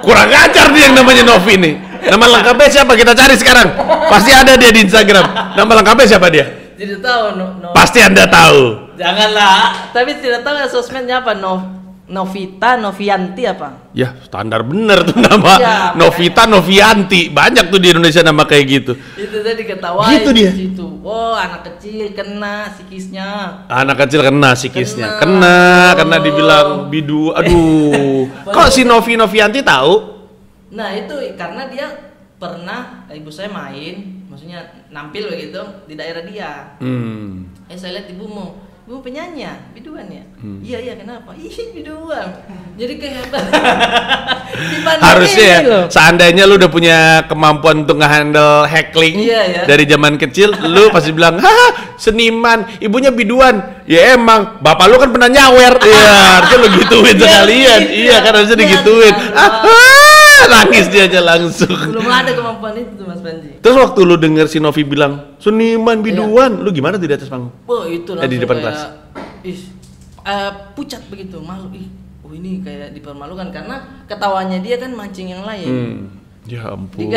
kurang ajar dia yang namanya Novi nih. Nama lengkapnya siapa? Kita cari sekarang. Pasti ada dia di Instagram. Nama lengkapnya siapa dia? Tidak tahu, Pasti Anda tahu. Janganlah. Tapi tidak tahu ya sosmednya apa, Novita, Novianti apa? Ya, standar bener tuh nama. Iya, Novita, Novianti. Banyak tuh di Indonesia nama kayak gitu. Itu tadi ketawain Gitu dia? di situ. Oh, anak kecil kena psikisnya. Anak kecil kena psikisnya. Kena. Kena dibilang bidu. Aduh. Kok si Novianti tahu? Nah, itu karena dia pernah ibu saya main, maksudnya nampil begitu di daerah dia. Saya lihat ibumu penyanyi ya, biduan ya? Iya, kenapa? Ih, biduan. Jadi kayak Harusnya ya, loh. seandainya lu udah punya kemampuan untuk nge-handle heckling Iya, ya. dari zaman kecil, lu pasti bilang, "Hah, seniman, ibunya biduan." Ya emang, bapak lu kan pernah nyawer. Iya, harusnya lu gituin sekalian. gitu. Iya kan harusnya Iya, digituin. iya. Nangis nangis dia aja langsung. Belum ada kemampuan itu tuh Mas Panji. Terus waktu lu denger si Novi bilang seniman biduan, lu gimana tuh di atas panggung? Oh itu langsung Di depan kayak, kelas. Pucat begitu, malu. Ini kayak dipermalukan karena ketawanya dia kan mancing yang lain. Ya ampun.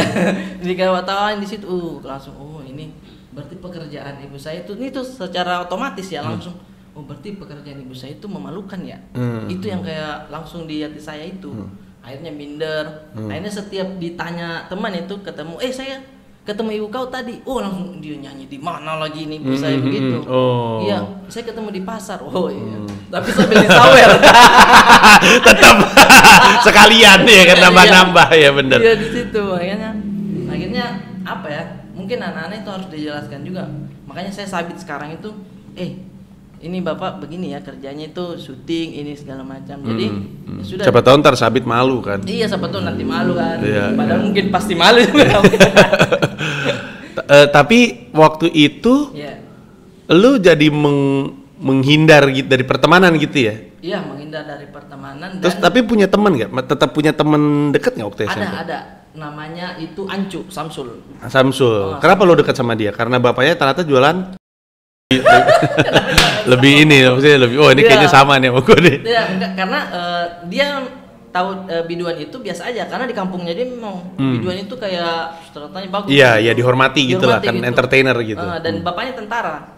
Diketawain di situ, langsung ini berarti pekerjaan ibu saya itu secara otomatis ya langsung. Oh berarti pekerjaan ibu saya itu memalukan ya. Itu yang kayak langsung di hati saya itu. Akhirnya minder. Akhirnya setiap ditanya teman itu ketemu, saya ketemu ibu kau tadi. Oh langsung dia nyanyi di mana lagi nih ibu saya begitu. Oh. Iya, saya ketemu di pasar. Oh iya. Tapi sambil disawer. Tetap sekalian ya kan nambah-nambah ya bener. Iya di situ akhirnya apa ya? Mungkin anak-anak itu harus dijelaskan juga. Makanya saya sabit sekarang itu, ini bapak begini ya kerjanya itu syuting ini segala macam. Jadi ya sudah. Siapa tahu ntar Sabit malu kan. Iya siapa tahu nanti malu kan. Iya, Padahal mungkin pasti malu. Tapi waktu itu lu jadi menghindar gitu dari pertemanan gitu ya? Iya menghindar dari pertemanan. Terus tapi punya teman nggak? Tetap punya teman deket nggak waktu SMP? Ada. Namanya itu Ancu Samsul. Samsul. Kenapa lu dekat sama dia? Karena bapaknya ternyata jualan lebih ini maksudnya lebih ini kayaknya sama nih sama gue deh. Iya, karena dia tahu biduan itu biasa aja karena di kampungnya dia memang biduan itu kayak ternyata bagus. Iya, dihormati gitu lah kan gitu. Entertainer gitu. Dan bapaknya tentara.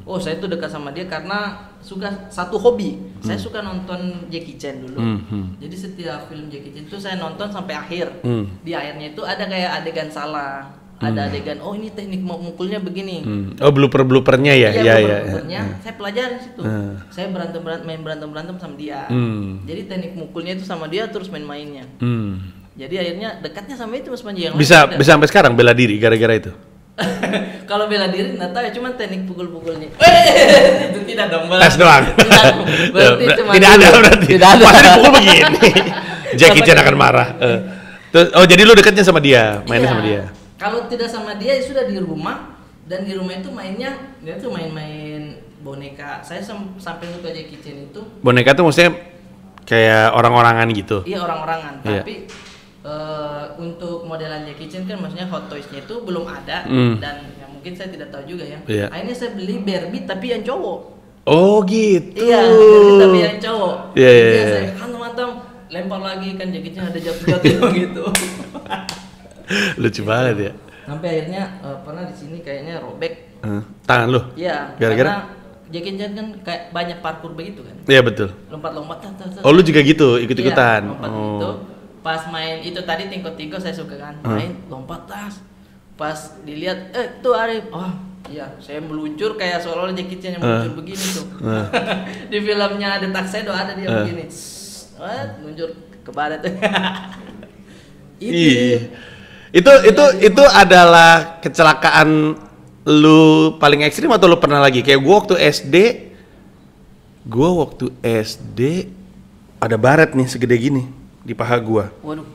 Oh, saya tuh dekat sama dia karena suka satu hobi. Saya suka nonton Jackie Chan dulu. Jadi setiap film Jackie Chan itu saya nonton sampai akhir. Di akhirnya itu ada kayak adegan salah. Ada adegan, ini teknik mukulnya begini. Oh, blooper-bloopernya ya? Iya. Bloopernya saya pelajarin situ. Saya main berantem sama dia. Jadi teknik mukulnya itu sama dia terus main-mainnya. Jadi akhirnya dekatnya sama itu Mas Panji yang bisa sampai sekarang bela diri gara-gara itu? Kalau bela diri nggak tahu ya, cuman teknik pukul-pukulnya. Itu tidak dong. Tes doang. Tidak ada berarti. Tidak ada. Masa dipukul begini. Jackie Chan akan marah. Terus, jadi lu dekatnya sama dia, mainnya sama dia. Kalau tidak sama dia ya sudah di rumah, dan di rumah itu mainnya dia tuh main-main boneka. Saya sampai suka Jackie Chan itu. Boneka tuh maksudnya kayak orang-orangan gitu. Iya orang-orangan, tapi untuk modelan Jackie Chan kan maksudnya Hot Toys-nya itu belum ada dan ya mungkin saya tidak tahu juga ya. Akhirnya saya beli Barbie tapi yang cowok. Oh gitu. Iya, Barbie tapi yang cowok. Iya. Saya hantam-hantam lempar lagi kan Jackie Chan ada jatuh-jatuh gitu. Lucu banget ya. Sampai akhirnya pernah di sini kayaknya robek tangan lu. Iya. Gara-gara Jackie Chan kan kayak banyak parkour begitu kan. Iya betul. Lompat-lompat. Oh lu juga gitu ikut-ikutan. Iya, lompat gitu. Pas main itu tadi tingko-tingko saya suka kan. Main lompat tas. Pas dilihat tuh Arif. Oh iya, saya meluncur kayak seolah-olah Jackie Chan yang meluncur begini tuh. Di filmnya The Tuxedo ada dia begini. Meluncur ke barat. Itu adalah kecelakaan lu paling ekstrim atau lu pernah lagi? Kayak gua waktu SD ada baret nih segede gini di paha gua. Waduh.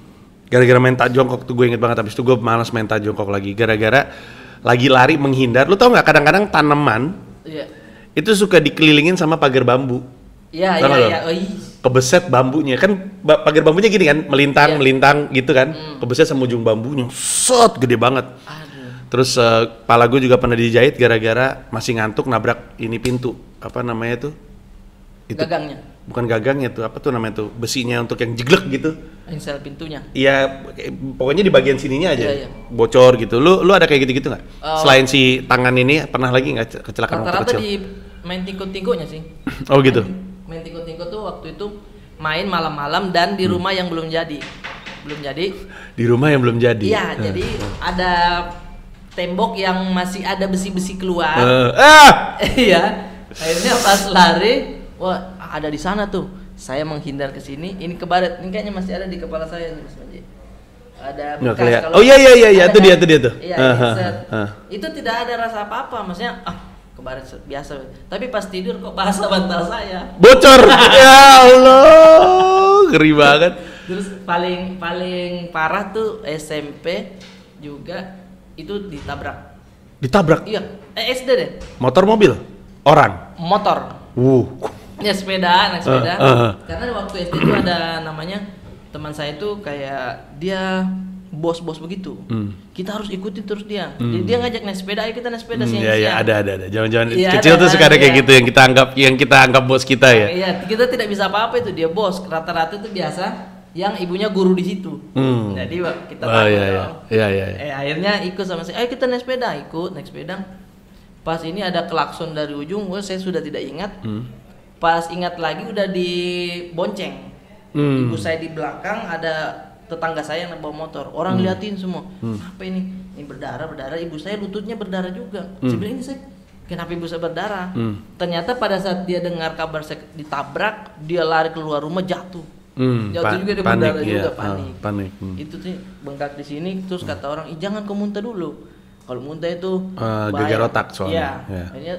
Gara-gara main tak jongkok tuh gue inget banget, habis itu gua malas main tak jongkok lagi gara-gara lagi lari menghindar. Lu tau nggak kadang-kadang tanaman itu suka dikelilingin sama pagar bambu. Iya. Kebeset bambunya kan pagar bambunya gini kan melintang gitu kan, kebeset sama ujung bambunya gede banget. Terus kepala gue juga pernah dijahit gara-gara masih ngantuk nabrak ini pintu apa namanya tuh itu gagangnya, bukan gagangnya tuh apa tuh namanya tuh besinya untuk yang jeglek gitu, insel pintunya. Iya pokoknya di bagian sininya aja bocor gitu. Lu ada kayak gitu-gitu nggak? Selain si tangan ini pernah lagi nggak kecelakaan waktu kecil? Rata-rata di main tingko-tingkonya sih. Oh gitu. Main tingko-tingko tuh waktu itu main malam-malam dan di rumah yang belum jadi. Di rumah yang belum jadi. Iya, jadi ada tembok yang masih ada besi-besi keluar. Iya. Akhirnya pas lari, wah ada di sana tuh. Saya menghindar ke sini, ini ke barat. Ini kayaknya masih ada di kepala saya nih Mas Panji. Ada bekas. Oh iya itu dia tuh. Iya, itu tidak ada rasa apa-apa, maksudnya ke barat biasa, tapi pas tidur kok basah bantal saya bocor. Ya Allah, ngeri banget. Terus paling parah tuh SMP juga itu ditabrak. Iya, SD deh. Motor mobil? Orang? Motor. Ya naik sepeda. Karena waktu SD itu ada namanya teman saya itu kayak dia bos-bos begitu. Kita harus ikuti terus dia. Jadi dia ngajak naik sepeda, ayo kita naik sepeda siang-siang. Iya, ada. Jangan-jangan Iya, kecil ada, tuh suka ada kayak iya. gitu yang kita anggap bos kita ya. Iya, kita tidak bisa apa-apa itu dia bos. Rata-rata itu biasa yang ibunya guru di situ. Jadi kita takut dong. Iya. Akhirnya ikut sama saya. Ayo kita naik sepeda, ikut naik sepeda. Pas ini ada klakson dari ujung, saya sudah tidak ingat. Pas ingat lagi udah dibonceng. Ibu saya di belakang, ada tetangga saya yang bawa motor. Orang liatin semua. Apa ini? Ini berdarah. Ibu saya lututnya berdarah juga. Saya bilang ini saya kenapa ibu saya berdarah? Ternyata pada saat dia dengar kabar saya ditabrak, dia lari keluar rumah jatuh. Jatuh juga dia berdarah juga, panik. Itu tuh bengkak di sini. Terus kata orang, jangan kau muntah dulu. Kalau muntah itu geger otak soalnya. Iya. Akhirnya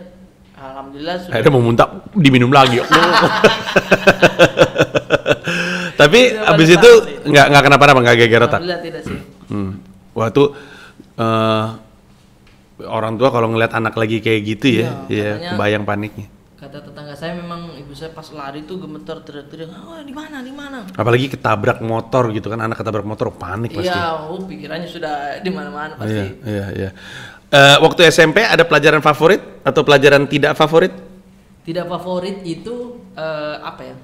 alhamdulillah sudah. Akhirnya mau muntah diminum lagi. Tapi abis itu nggak kenapa-napa, nggak geger otak. Alhamdulillah tidak sih. Wah tuh orang tua kalau ngeliat anak lagi kayak gitu ya kebayang paniknya. Kata tetangga saya memang ibu saya pas lari tuh gemeter teriak-teriak, di mana? Apalagi ketabrak motor gitu kan, anak ketabrak motor panik pasti. Iya, pikirannya sudah di mana-mana pasti. Iya. Waktu SMP ada pelajaran favorit atau pelajaran tidak favorit? Tidak favorit itu apa ya?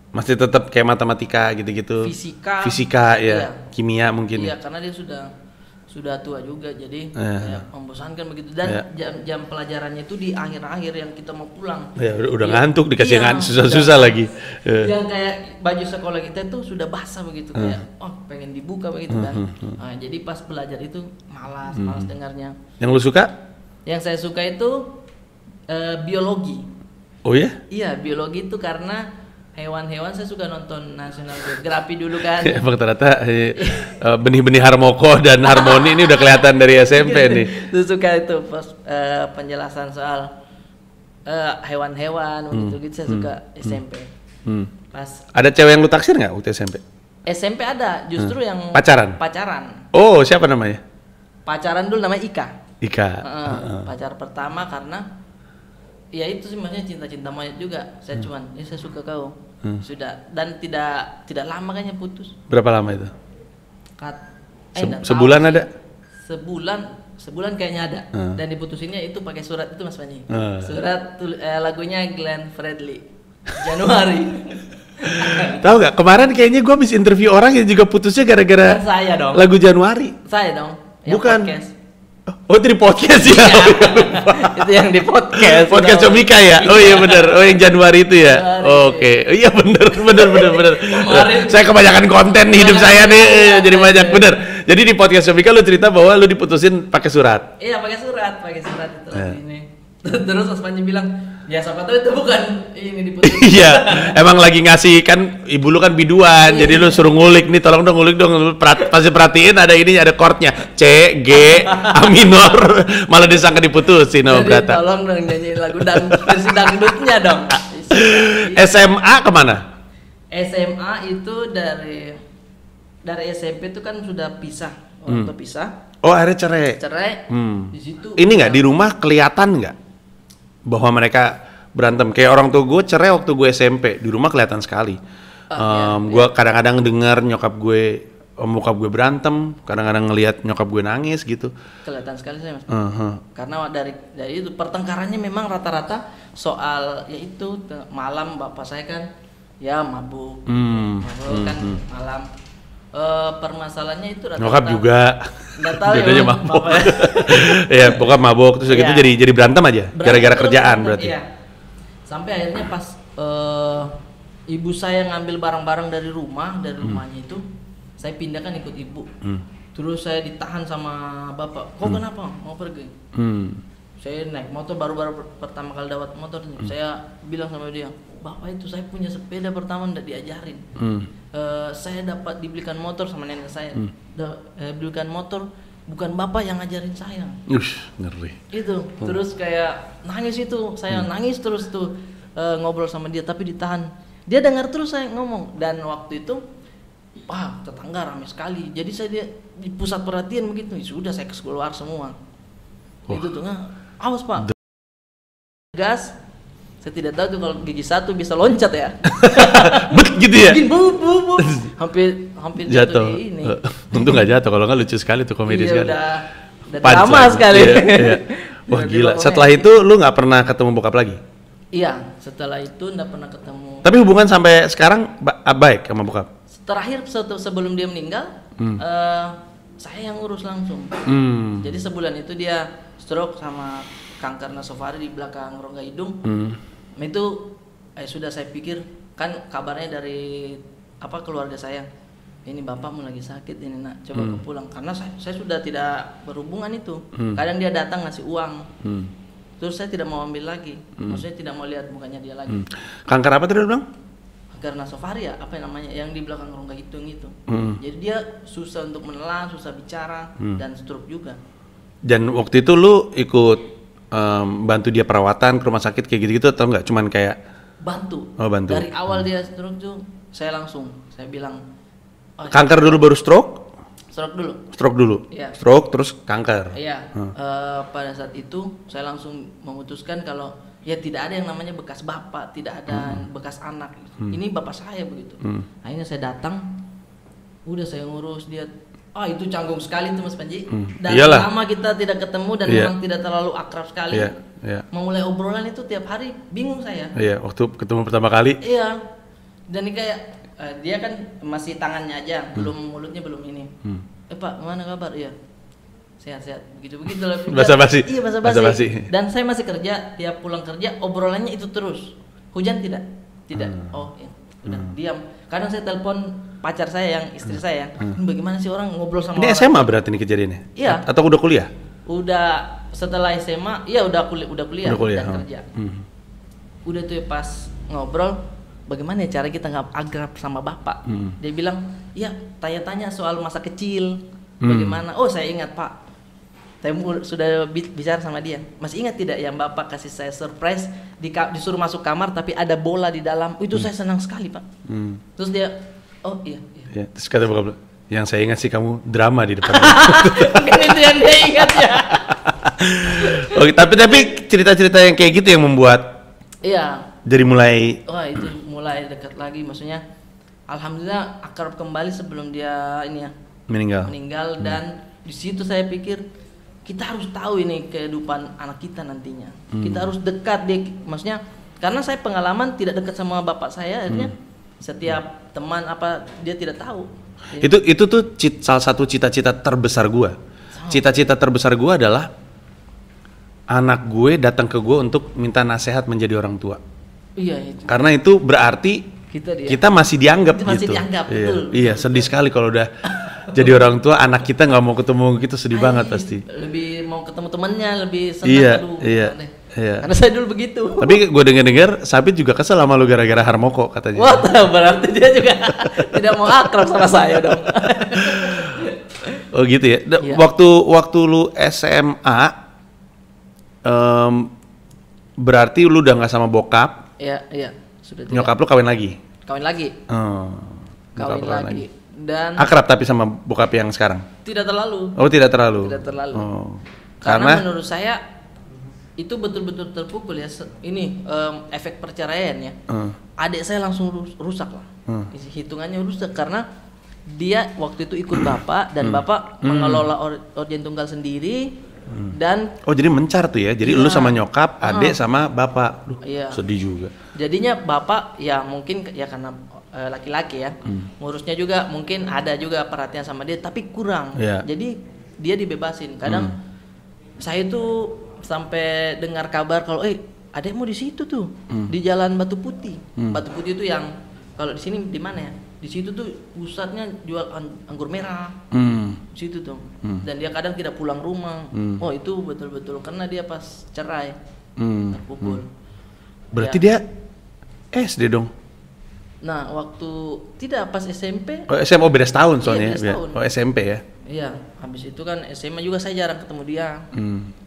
Masih tetap kayak matematika gitu-gitu. Fisika ya. Iya. Kimia mungkin. Iya, karena dia sudah tua juga, jadi kayak membosankan begitu. Dan jam pelajarannya itu di akhir-akhir yang kita mau pulang. Ya udah ngantuk, dikasih susah-susah lagi. Yang kayak baju sekolah kita itu sudah basah begitu, kayak pengen dibuka begitu kan. Nah, jadi pas belajar itu malas dengarnya. Yang lu suka? Yang saya suka itu biologi. Oh ya? Iya, biologi itu karena hewan-hewan saya suka nonton National Geographic dulu kan. Emang ternyata benih-benih harmoko dan harmoni ini udah kelihatan dari SMP nih. Saya suka itu penjelasan soal hewan-hewan gitu saya suka SMP. Pas ada cewek yang lu taksir nggak waktu SMP? SMP ada, justru yang pacaran. Oh, siapa namanya? Pacaran dulu namanya Ika. Pacar pertama karena ya itu sih maksudnya cinta monyet juga. Saya cuman saya suka kau. Sudah, dan tidak lama kayaknya putus. Berapa lama itu? Sebulan ada? Sebulan kayaknya ada. Dan diputusinnya itu pakai surat itu Mas Panji. Surat lagunya Glenn Fredly. Januari. Tahu nggak? Kemarin kayaknya gue habis interview orang yang juga putusnya gara-gara saya dong. Lagu Januari. Saya dong. Bukan. Podcast. Oh, itu di podcast ya? Itu yang di podcast. Podcast Comika ya? Oh iya benar. Oh yang Januari itu ya? Oke. Iya benar. Saya kebanyakan konten nih hidup saya nih. Jadi banyak bener. Jadi di podcast Comika lu cerita bahwa lu diputusin pakai surat. Iya pakai surat itu ini. Terus Mas Panji bilang, ya siapa tahu itu bukan ini diputusin. Iya. Emang lagi ngasih kan ibu lu kan biduan. Jadi lu suruh ngulik nih, tolong dong ngulik dong. Pasti perhatiin ada ininya, ada chordnya C, G, A minor. Malah disangka diputusin. Jadi tolong dong nyanyiin lagu versi dangdutnya dong. SMA kemana? SMA itu dari SMP itu kan sudah pisah. Waktu pisah. Oh akhirnya cerai. Di situ. Ini nggak di rumah kelihatan nggak bahwa mereka berantem? Kayak orang tua gue cerai waktu gue SMP, di rumah kelihatan sekali. Gue kadang-kadang dengar nyokap gue berantem, kadang-kadang ngelihat nyokap gue nangis gitu. Kelihatan sekali saya Mas. Karena dari itu pertengkarannya memang rata-rata soal yaitu malam bapak saya kan ya mabuk kan malam. Permasalahannya itu rata-rata nyokap juga nggak tahu ya mabuk. Ya bokap mabuk terus gitu jadi berantem aja gara-gara kerjaan berarti. Iya. Sampai akhirnya pas ibu saya ngambil barang-barang dari rumahnya itu saya pindahkan ikut ibu. Terus saya ditahan sama bapak. Kok kenapa mau pergi? Saya naik motor baru pertama kali dapat motor. Saya bilang sama dia, bapak itu saya punya sepeda pertama nggak diajarin. Saya dapat dibelikan motor sama nenek saya. Belikan motor bukan bapak yang ngajarin saya. Ngeri. Itu terus kayak nangis itu saya nangis terus tuh ngobrol sama dia tapi ditahan. Dia dengar terus saya ngomong dan waktu itu tetangga ramai sekali. Jadi saya di pusat perhatian begitu. Sudah saya keluar semua. Itu tuh awas Pak. Gas. Saya tidak tahu tuh kalau gigi satu bisa loncat ya. Bet gitu ya. Bikin bu. Hampir Jatuh. di ini. Untung nggak jatuh, kalau nggak lucu sekali tuh, komedi Iya, sekali. udah Punch drama lagi. sekali. Iya. Wah gila. Setelah itu lu nggak pernah ketemu bokap lagi? Iya, setelah itu nggak pernah ketemu. Tapi hubungan sampai sekarang baik sama bokap? Terakhir sebelum dia meninggal, saya yang urus langsung. Jadi sebulan itu dia stroke sama kanker nasofaring di belakang rongga hidung. Itu sudah saya pikir, kan kabarnya dari keluarga saya, ini bapakmu lagi sakit ini nak, coba kau pulang, karena saya sudah tidak berhubungan itu. Kadang dia datang ngasih uang, terus saya tidak mau ambil lagi, maksudnya tidak mau lihat mukanya dia lagi. Kanker apa tadi lu bilang? Kanker nasofaring apa namanya, yang di belakang rongga hidung itu. Jadi dia susah untuk menelan, susah bicara, dan stroke juga. Dan waktu itu lu ikut bantu dia perawatan ke rumah sakit kayak gitu-gitu atau enggak? Cuman kayak bantu. Oh, bantu. Dari awal dia stroke tuh saya bilang kanker dulu baru stroke? Stroke dulu. Iya. Stroke terus kanker. Iya. Pada saat itu saya langsung memutuskan kalau ya tidak ada yang namanya bekas bapak, tidak ada bekas anak. Ini bapak saya begitu. Akhirnya saya datang, udah saya ngurus dia. Itu canggung sekali tuh Mas Panji. Dan lama kita tidak ketemu dan memang tidak terlalu akrab sekali. Memulai obrolan itu tiap hari bingung saya. Iya, waktu ketemu pertama kali. Iya. Dan ini kayak dia kan masih tangannya aja, belum mulutnya belum ini. Pak, mana kabar? Iya. Sehat-sehat. Begitu lah. Basa-basi. Iya, basa-basi. Dan saya masih kerja, tiap pulang kerja obrolannya itu terus. Hujan tidak? Tidak. Oh, iya. Udah diam. Kadang saya telepon pacar saya yang istri saya, bagaimana sih orang ngobrol sama ini orang? SMA berarti ini kejadiannya? Iya. Atau udah kuliah? Udah setelah SMA, iya udah kuliah dan kerja. Udah tuh pas ngobrol, bagaimana ya cara kita nggak akrab sama bapak? Dia bilang, ya tanya-tanya soal masa kecil, bagaimana? Oh saya ingat Pak, saya sudah bicara sama dia. Masih ingat tidak yang bapak kasih saya surprise, disuruh masuk kamar tapi ada bola di dalam? Itu saya senang sekali Pak. Terus dia, oh iya. Ya, terus kata bokap, yang saya ingat sih kamu drama di depan. Mungkin itu yang dia ingat ya. Oke, tapi cerita-cerita yang kayak gitu yang membuat jadi mulai itu mulai dekat lagi, maksudnya alhamdulillah akrab kembali sebelum dia meninggal. Dan di situ saya pikir kita harus tahu ini kehidupan anak kita nantinya. Kita harus dekat maksudnya karena saya pengalaman tidak dekat sama bapak saya, akhirnya setiap teman dia tidak tahu. Itu tuh salah satu cita-cita terbesar gua. Cita-cita terbesar gua adalah anak gue datang ke gue untuk minta nasihat menjadi orang tua. Iya itu. Karena itu berarti kita masih dianggap gitu. Betul. Iya, sedih sekali kalau udah jadi orang tua, anak kita nggak mau ketemu gitu, sedih banget pasti. Lebih mau ketemu temannya, lebih senang. Iya. Karena saya dulu begitu. Tapi gue dengar Sabit juga kesel sama lu gara-gara Harmoko katanya. Wah, berarti dia juga tidak mau akrab sama saya dong. Oh gitu ya. Waktu lu SMA, berarti lu udah nggak sama bokap? Iya. Sudah. Nyokap lu kawin lagi? Kawin lagi. Kawin lagi. Dan akrab tapi sama bokap yang sekarang? Tidak terlalu. Oh, tidak terlalu. Karena menurut saya itu betul-betul terpukul ya. Ini efek perceraian ya. Adik saya langsung rusak lah. Hitungannya rusak karena dia waktu itu ikut bapak dan bapak mengelola organ tunggal sendiri. Dan jadi mencar tuh ya. Jadi lu sama nyokap, adik sama bapak. Sedih juga. Jadinya bapak ya mungkin ya karena laki-laki ya. Ngurusnya juga mungkin ada juga perhatian sama dia tapi kurang. Jadi dia dibebasin. Kadang saya tuh sampai dengar kabar kalau adekmu di situ tuh di Jalan Batu Putih. Batu Putih itu yang kalau di sini di mana ya? Di situ tuh pusatnya jual anggur merah. Di situ tuh. Dan dia kadang tidak pulang rumah. Oh, itu betul-betul karena dia pas cerai. Terpukul. Berarti dia SD dong. Nah, waktu tidak pas SMP. Oh, SMA beda setahun soalnya. Beda setahun. Oh, SMP ya. Iya, habis itu kan SMA juga saya jarang ketemu dia.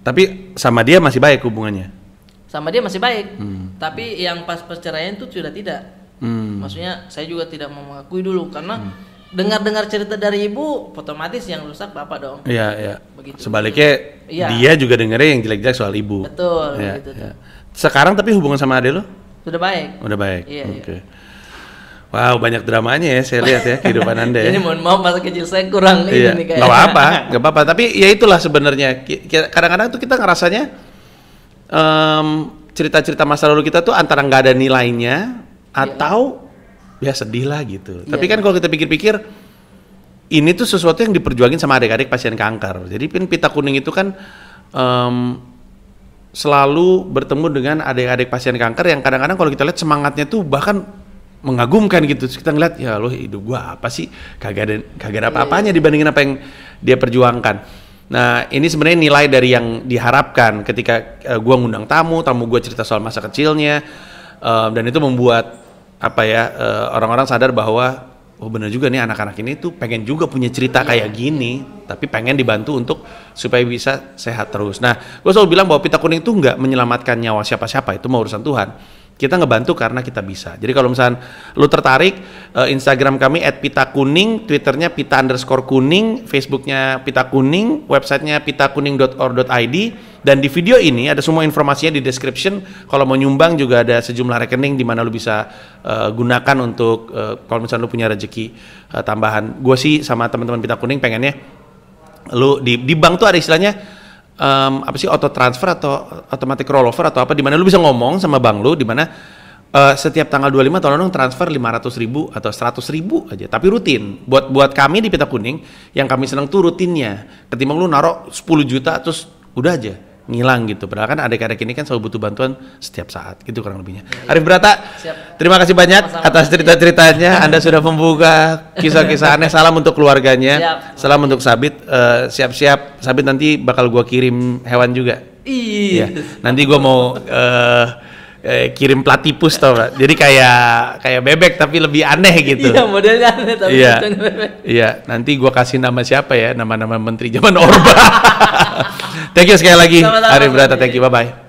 Tapi sama dia masih baik hubungannya? Sama dia masih baik. Tapi yang pas perceraian itu sudah tidak. Maksudnya saya juga tidak mau mengakui dulu karena dengar-dengar cerita dari ibu, otomatis yang rusak bapak dong. Iya. Sebaliknya dia juga dengarnya yang jelek-jelek soal ibu. Betul. Gitu. Sekarang tapi hubungan sama adek lo? Sudah baik. Udah baik. Iya, Oke. Wow, banyak dramanya ya saya lihat ya kehidupan Anda ya. Jadi mohon maaf masa kecil saya kurang Iya. ini nih Gak apa-apa. Tapi ya itulah sebenarnya. Kadang-kadang tuh kita ngerasanya cerita-cerita masa lalu kita tuh antara nggak ada nilainya atau ya sedih lah gitu. Tapi kan kalau kita pikir-pikir, ini tuh sesuatu yang diperjuangin sama adik-adik pasien kanker. Jadi Pita Kuning itu kan selalu bertemu dengan adik-adik pasien kanker yang kadang-kadang kalau kita lihat semangatnya tuh bahkan mengagumkan gitu. Terus kita ngeliat, ya lo hidup gua apa sih? Kagak ada apa-apanya dibandingin apa yang dia perjuangkan. Nah, ini sebenarnya nilai dari yang diharapkan ketika gua ngundang tamu gua cerita soal masa kecilnya, dan itu membuat orang-orang sadar bahwa oh benar juga nih anak-anak ini tuh pengen juga punya cerita kayak gini, tapi pengen dibantu untuk supaya bisa sehat terus. Nah, gue selalu bilang bahwa Pita Kuning tuh nggak menyelamatkan nyawa siapa-siapa, itu mau urusan Tuhan. Kita ngebantu karena kita bisa. Jadi kalau misalnya lu tertarik, Instagram kami @pitakuning, Twitternya pita_kuning, Facebooknya Pita Kuning, websitenya pitakuning.or.id, dan di video ini ada semua informasinya di description. Kalau mau nyumbang juga ada sejumlah rekening di mana lu bisa gunakan untuk kalau misalnya lu punya rezeki tambahan. Gue sih sama teman-teman Pita Kuning pengennya lu di bank tuh ada istilahnya auto transfer atau automatic rollover atau apa, di mana lu bisa ngomong sama bank lu di mana setiap tanggal 25 tolong transfer 500.000 atau 100.000 aja, tapi rutin. Buat kami di Pita Kuning yang kami senang tuh rutinnya. Ketimbang lu naruh 10 juta terus udah aja ngilang gitu. Padahal kan adik-adik ini kan selalu butuh bantuan setiap saat. Gitu kurang lebihnya. Arif Brata, terima kasih banyak atas cerita-ceritanya. Anda sudah membuka kisah-kisah aneh. Salam untuk keluarganya. Salam untuk Sabit. Siap-siap Sabit, nanti bakal gua kirim hewan juga. Iya. Nanti gua mau kirim platypus tau gak? Jadi kayak bebek tapi lebih aneh gitu. Iya, modelnya aneh tapi bebek. Iya, nanti gua kasih nama siapa ya? Nama-nama menteri zaman Orba. Thank you sekali lagi, Arif Brata. Thank you, bye-bye.